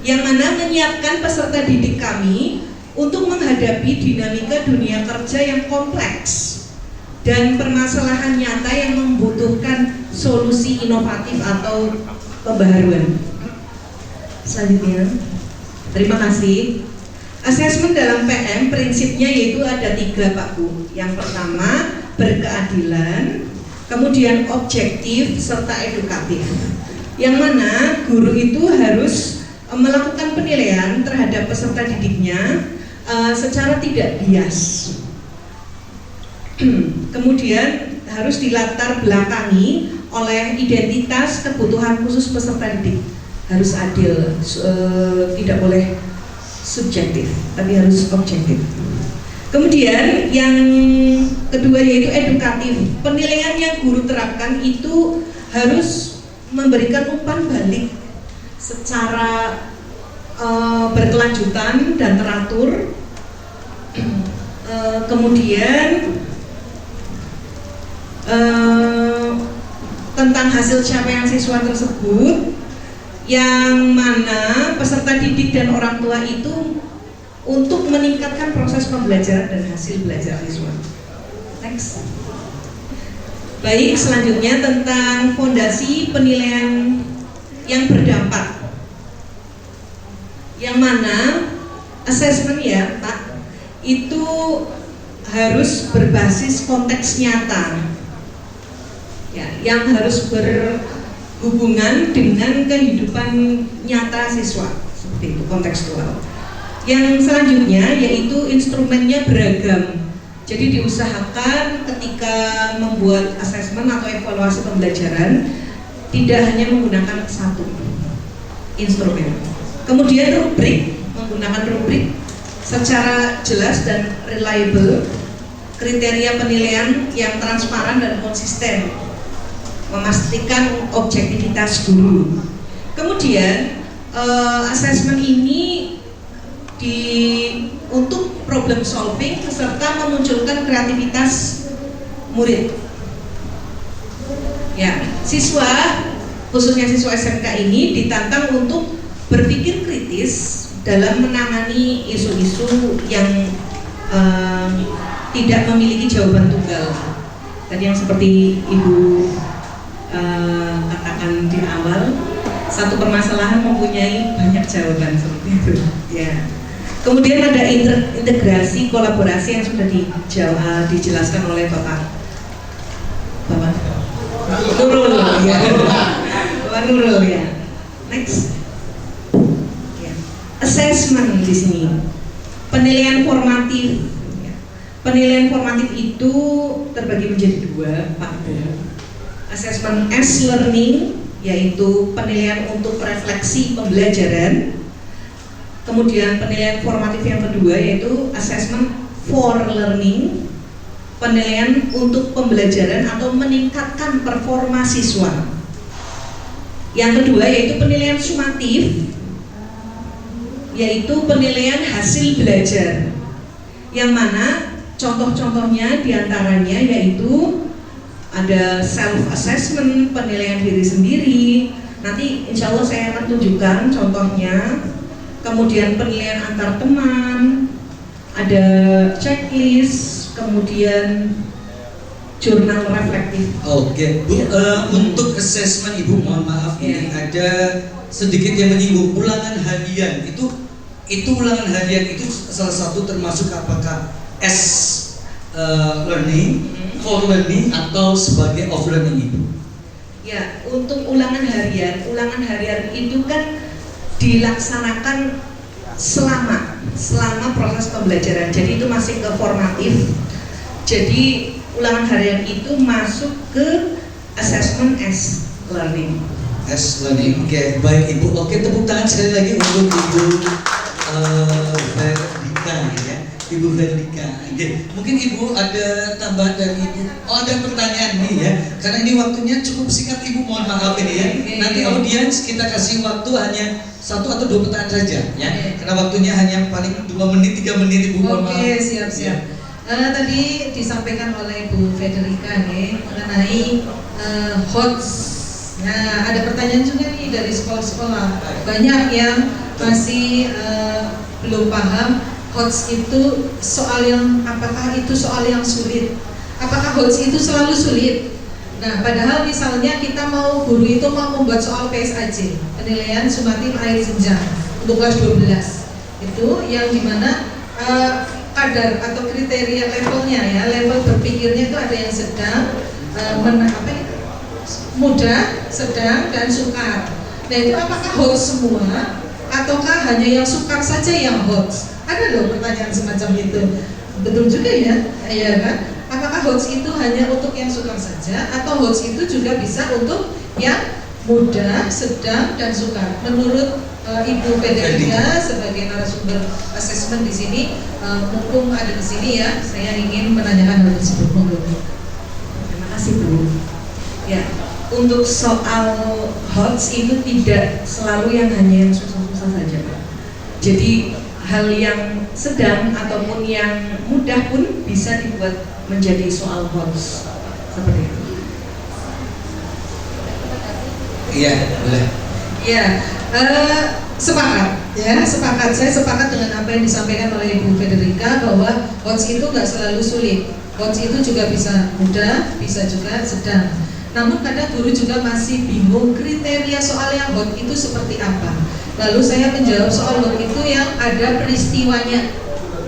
yang mana menyiapkan peserta didik kami untuk menghadapi dinamika dunia kerja yang kompleks dan permasalahan nyata yang membutuhkan solusi inovatif atau pembaharuan. Selanjutnya, terima kasih. Asesmen dalam PM prinsipnya yaitu ada 3 Pak Bu. Yang pertama berkeadilan, kemudian objektif serta edukatif. Yang mana guru itu harus melakukan penilaian terhadap peserta didiknya secara tidak bias. Kemudian harus dilatar belakangi oleh identitas kebutuhan khusus peserta didik, harus adil, tidak boleh subjektif, tapi harus objektif. Kemudian yang kedua yaitu edukatif. Penilaian yang guru terapkan itu harus memberikan umpan balik secara berkelanjutan dan teratur. Kemudian tentang hasil capaian siswa tersebut, yang mana peserta didik dan orang tua itu untuk meningkatkan proses pembelajaran dan hasil belajar siswa. Next. Baik, selanjutnya tentang fondasi penilaian yang berdampak, yang mana asesmen ya Pak itu harus berbasis konteks nyata ya, yang harus berhubungan dengan kehidupan nyata siswa, seperti itu, kontekstual. Yang selanjutnya yaitu instrumennya beragam. Jadi diusahakan ketika membuat asesmen atau evaluasi pembelajaran tidak hanya menggunakan satu instrumen. Kemudian rubrik, menggunakan rubrik secara jelas dan reliable, kriteria penilaian yang transparan dan konsisten, memastikan objektivitas guru. Kemudian asesmen ini untuk problem solving serta memunculkan kreativitas murid. Ya, siswa, khususnya siswa SMK ini ditantang untuk berpikir kritis dalam menangani isu-isu yang tidak memiliki jawaban tunggal. Tadi yang seperti Ibu katakan di awal, satu permasalahan mempunyai banyak jawaban seperti itu. Ya. Kemudian ada integrasi kolaborasi yang sudah dijelaskan oleh Bapak Nurul ya. Bapak Nurul ya. Next. Ya. Assessment di sini. Penilaian formatif. Ya. Penilaian formatif itu terbagi menjadi 2, Pak. Assessment as learning, yaitu penilaian untuk refleksi pembelajaran. Kemudian penilaian formatif yang kedua yaitu assessment for learning, penilaian untuk pembelajaran atau meningkatkan performa siswa. Yang kedua yaitu penilaian sumatif, yaitu penilaian hasil belajar, yang mana contoh-contohnya diantaranya yaitu ada self assessment, penilaian diri sendiri. Nanti insya Allah saya akan tunjukkan contohnya. Kemudian penilaian antar teman, ada checklist, kemudian jurnal reflektif. Oke, Bu, untuk assessment Ibu, mohon maaf ini ada sedikit yang menyinggung ulangan harian. Itu ulangan harian itu salah satu termasuk apakah as learning, for learning atau sebagai off learning Ibu? Ya, untuk ulangan harian itu kan dilaksanakan selama proses pembelajaran. Jadi itu masih ke formatif. Jadi ulangan harian itu masuk ke assessment as learning. As learning. Oke, baik Ibu. Oke, tepuk tangan sekali lagi untuk Ibu Verdika ya. Ibu Verdika. Oke, mungkin Ibu ada tambahan dari Ibu. Oh, ada pertanyaan nih ya. Karena ini waktunya cukup singkat Ibu, mohon maaf ini ya. Nanti audiens kita kasih waktu hanya 1 atau 2 pertanyaan saja ya. Karena waktunya hanya paling 2 menit, 3 menit Ibu, mohon maaf. Oke, siap-siap. Tadi disampaikan oleh Bu Federica nih mengenai hot Nah, ada pertanyaan juga nih dari sekolah-sekolah. Banyak yang masih belum paham HOTS itu soal yang, apakah itu soal yang sulit? Apakah HOTS itu selalu sulit? Nah, padahal misalnya kita mau, guru itu mau membuat soal PSAJ, penilaian sumatif air jenjang untuk kelas 12. Itu yang dimana kadar atau kriteria levelnya ya, level berpikirnya itu ada yang sedang, mudah, sedang, dan sukar. Nah, itu apakah HOTS semua ataukah hanya yang sukar saja yang HOTS? Ada loh pertanyaan semacam itu. Betul juga ya, ya kan? Apakah HOTS itu hanya untuk yang sukar saja atau HOTS itu juga bisa untuk yang mudah, sedang, dan sukar? Menurut Ibu Federica sebagai narasumber asesmen di sini, mumpung ada di sini ya, saya ingin menanyakan hal tersebut. Terima kasih Bu. Ya, untuk soal HOTS itu tidak selalu yang hanya yang susah-susah saja Pak. Jadi hal yang sedang ataupun yang mudah pun bisa dibuat menjadi soal HOTS seperti itu. Iya, boleh. Ya, sepakat ya, sepakat. Saya sepakat dengan apa yang disampaikan oleh Ibu Federica bahwa HOTS itu nggak selalu sulit. HOTS itu juga bisa mudah, bisa juga sedang. Namun kadang guru juga masih bingung kriteria soal yang HOT itu seperti apa. Lalu saya menjawab soal HOT itu yang ada peristiwanya.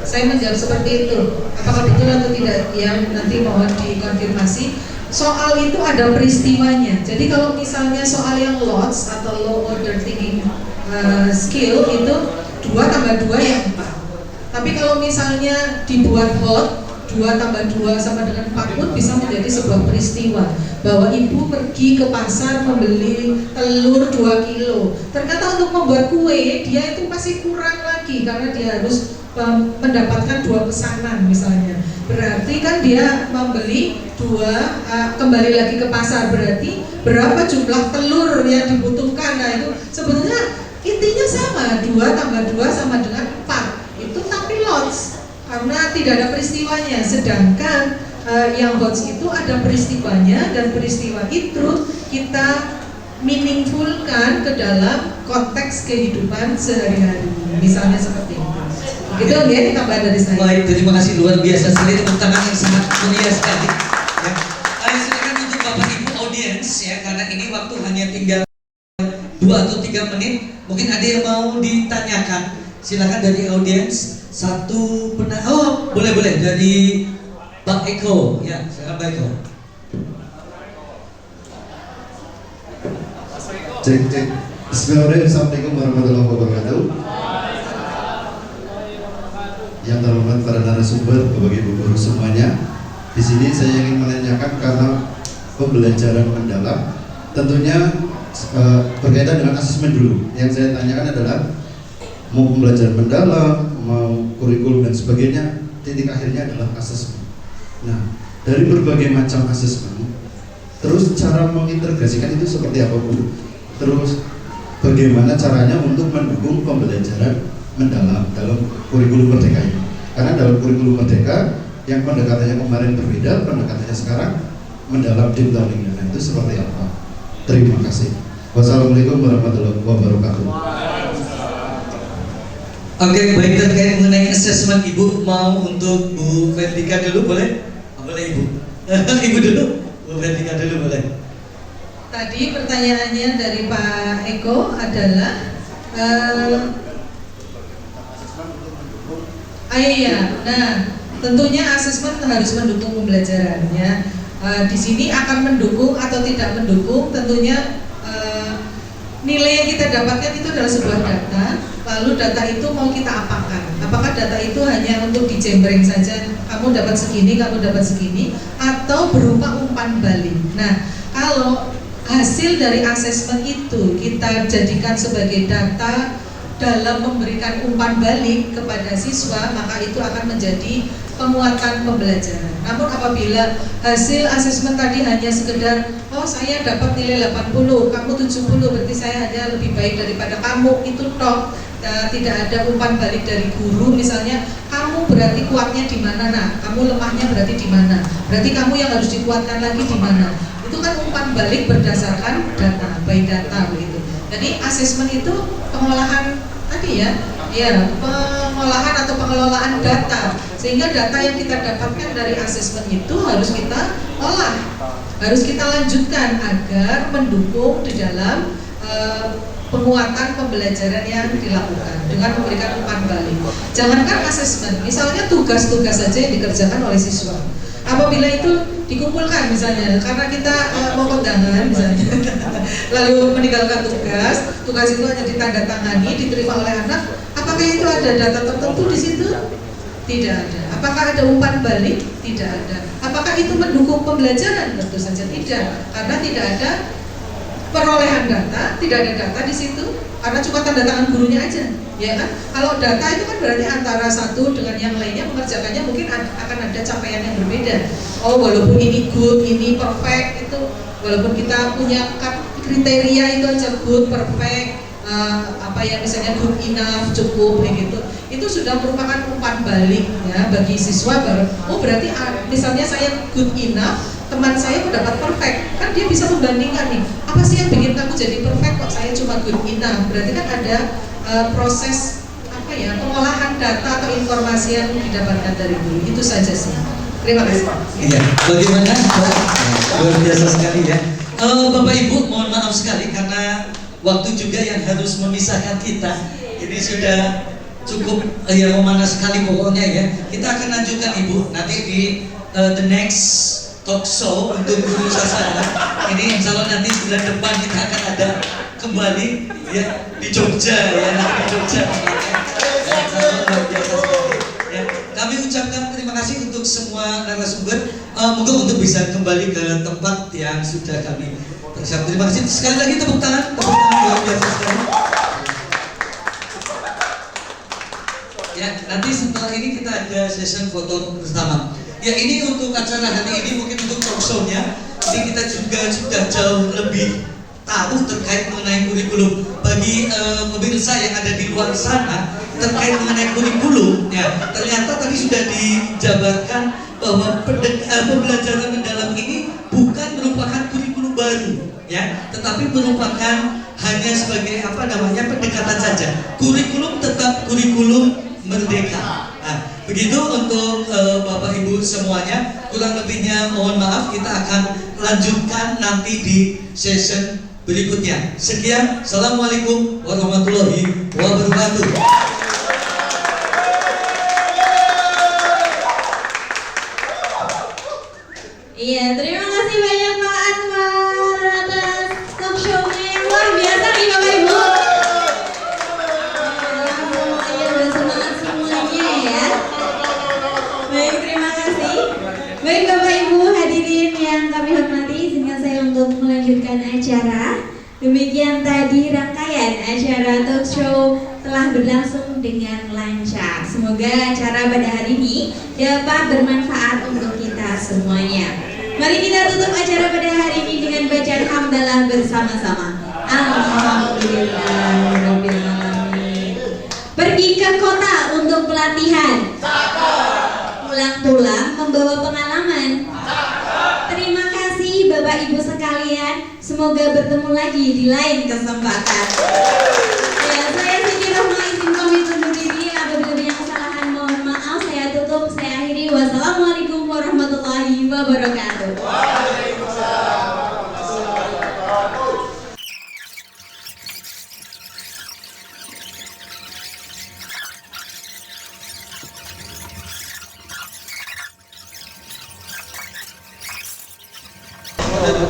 Saya menjawab seperti itu. Apakah betul atau tidak? Ya, nanti mohon dikonfirmasi. Soal itu ada peristiwanya. Jadi kalau misalnya soal yang LOTS atau low order thinking skill itu 2 tambah 2 yang 4. Tapi kalau misalnya dibuat HOT 2 tambah 2 sama dengan 4 pun bisa menjadi sebuah peristiwa bahwa ibu pergi ke pasar membeli telur 2 kilo. Ternyata untuk membuat kue dia itu masih kurang lagi karena dia harus mendapatkan 2 pesanan misalnya. Berarti kan dia membeli 2, kembali lagi ke pasar, berarti berapa jumlah telur yang dibutuhkan. Nah itu sebenarnya intinya sama, 2 tambah 2 sama dengan 4 itu, tapi lots karena tidak ada peristiwanya. Sedangkan yang HOTS itu ada peristiwanya, dan peristiwa itu kita meaningfulkan ke dalam konteks kehidupan sehari-hari, misalnya seperti itu. Begitu ya, ditambah dari saya. Baik, terima kasih luar biasa sekali, tepuk tangan yang sangat mulia sekali. Ya. Silakan untuk Bapak Ibu audiens ya, karena ini waktu hanya tinggal 2 atau 3 menit. Mungkin ada yang mau ditanyakan. Silakan dari audiens. Satu boleh dari Bang Eko ya, silakan Bang Eko. Cek. Bismillahirrahmanirrahim. Assalamualaikum warahmatullahi wabarakatuh. Yang terhormat para narasumber, Bapak Ibu guru semuanya. Di sini saya ingin menanyakan karena pembelajaran mendalam, tentunya berkaitan dengan asesmen dulu. Yang saya tanyakan adalah mau pembelajaran mendalam, mau kurikulum dan sebagainya, titik akhirnya adalah asesmen. Nah, dari berbagai macam asesmen, terus cara mengintegrasikan itu seperti apa Bu? Terus bagaimana caranya untuk mendukung pembelajaran mendalam dalam kurikulum merdeka ini? Karena dalam kurikulum merdeka yang pendekatannya kemarin berbeda, pendekatannya sekarang mendalam deep learning. Nah, itu seperti apa? Terima kasih. Wassalamualaikum warahmatullahi wabarakatuh. Oke, baik, terkait mengenai asesmen Ibu mau untuk Bu Federica dulu boleh? Boleh Ibu. Ibu dulu. Bu Federica dulu boleh. Tadi pertanyaannya dari Pak Eko adalah iya. Nah, tentunya asesmen harus mendukung pembelajarannya. Di sini akan mendukung atau tidak mendukung, tentunya nilai yang kita dapatkan itu adalah sebuah data. Lalu data itu mau kita apakan? Apakah data itu hanya untuk dijembreng saja, kamu dapat segini, kamu dapat segini, atau berupa umpan balik? Nah, kalau hasil dari asesmen itu kita jadikan sebagai data dalam memberikan umpan balik kepada siswa, maka itu akan menjadi penguatan pembelajaran. Namun apabila hasil asesmen tadi hanya sekedar, oh saya dapat nilai 80, kamu 70, berarti saya hanya lebih baik daripada kamu, itu toh tidak ada umpan balik dari guru. Misalnya kamu berarti kuatnya di mana, nah kamu lemahnya berarti di mana, berarti kamu yang harus dikuatkan lagi di mana. Itu kan umpan balik berdasarkan data, by data begitu. Jadi asesmen itu pengolahan tadi ya, pengolahan atau pengelolaan data, sehingga data yang kita dapatkan dari asesmen itu harus kita olah, harus kita lanjutkan agar mendukung di dalam penguatan pembelajaran yang dilakukan dengan memberikan umpan balik. Jangankan asesmen, misalnya tugas-tugas saja yang dikerjakan oleh siswa. Apabila itu dikumpulkan misalnya, karena kita mau kondangan misalnya, lalu meninggalkan tugas itu hanya ditandatangani, diterima oleh anak, apakah itu ada data tertentu di situ? Tidak ada. Apakah ada umpan balik? Tidak ada. Apakah itu mendukung pembelajaran? Tentu saja tidak, karena tidak ada perolehan data, tidak ada data di situ, karena cuma tanda tangan gurunya aja, ya kan? Kalau data itu kan berarti antara satu dengan yang lainnya mengerjakannya mungkin akan ada capaian yang berbeda. Oh, walaupun ini good, ini perfect, itu walaupun kita punya kriteria itu aja good, perfect, misalnya good enough, cukup, kayak gitu. Itu sudah merupakan umpan balik ya bagi siswa baru. Oh, berarti misalnya saya good enough, teman saya mendapat perfect, kan dia bisa membandingkan nih, apa sih yang bikin kamu jadi perfect kok saya cuma good enough? Berarti kan ada proses pengolahan data atau informasi yang didapatkan dari guru. Itu saja sih. Terima kasih. Iya, bagaimana? Luar biasa sekali ya. Bapak Ibu, mohon maaf sekali karena waktu juga yang harus memisahkan kita. Ini sudah cukup memanas sekali pokoknya ya. Kita akan lanjutkan Ibu nanti di the next talk show untuk guru sasana. Ini insya Allah nanti bulan depan kita akan ada kembali ya di Jogja ya, nanti di Jogja. Luar biasa sekali. Ya, kami ucapkan terima kasih untuk semua narasumber. Moga untuk bisa kembali ke tempat yang sudah kami persiapkan. Terima kasih sekali lagi, tepuk tangan luar biasa sekali. Ya, nanti setelah ini kita ada session foto bersama. Ya, ini untuk acara hari ini, mungkin untuk talk show-nya. Jadi kita juga sudah jauh lebih tahu terkait mengenai kurikulum. Bagi pemirsa yang ada di luar sana terkait mengenai kurikulum, ya ternyata tadi sudah dijabarkan bahwa pembelajaran mendalam ini bukan merupakan kurikulum baru, ya, tetapi merupakan hanya sebagai pendekatan saja. Kurikulum tetap kurikulum merdeka. Nah, begitu untuk Bapak Ibu semuanya. Kurang lebihnya mohon maaf, kita akan lanjutkan nanti di session berikutnya. Sekian, assalamualaikum warahmatullahi wabarakatuh. Iya, terima kasih banyak Pak Anwar atas talk show-nya yang luar biasa nih Bapak Ibu. Semuanya bersemangat semuanya ya. Baik, terima kasih. Baik Bapak Ibu hadirin yang kami hormati, izinkan saya untuk melanjutkan acara. Demikian tadi rangkaian acara talk show telah berlangsung dengan lancar. Semoga acara pada hari ini dapat bermanfaat untuk kita semuanya. Mari kita tutup acara pada hari ini dengan bacaan hamdalah bersama-sama. Alhamdulillahirrahmanirrahim. Pergi ke kota untuk pelatihan. Pulang-pulang membawa pengalaman. Terima kasih Bapak Ibu sekalian. Semoga bertemu lagi di lain kesempatan. Ya, saya Siti Rahma izin pamit undur diri. Apabila banyak kesalahan mohon maaf. Saya tutup, saya akhiri. Wassalamualaikum warahmatullahi wabarakatuh.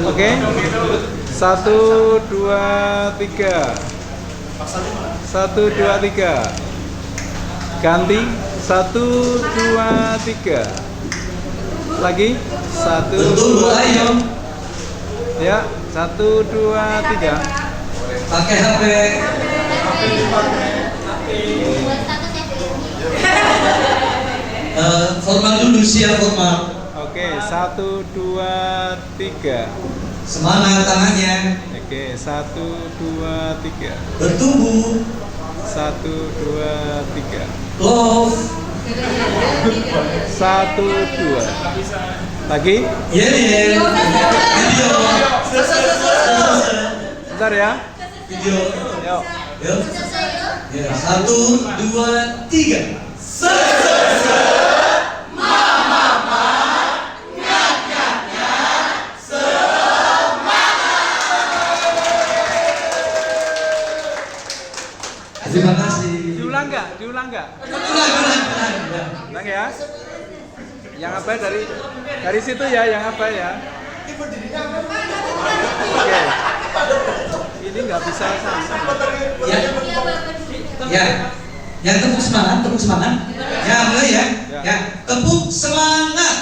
Oke, 1, 2, 3. 1, 2, 3. Ganti 1, 2, 3. Lagi 1, 2, 3. Ya, 1, 2, 3. Pakai HP. Formal dulu, siap formal. Oke, 1, 2, 3. Semangat tangannya. Oke, 1, 2, 3. Bertumbuh. 1, 2, 3. Love. 1, 2. Lagi? Video. Bentar ya. Video. Yuk. Yuk. Ya, 1, 2, 3. Terima kasih. Diulang nggak? Diulang nggak? Ulang ya. Yang apa dari situ ya, yang apa ya? Oke. Ini nggak bisa sama. Ya. Ya. Yang tepuk semangat, tepuk semangat. Ya, mulai ya. Ya, tepuk semangat.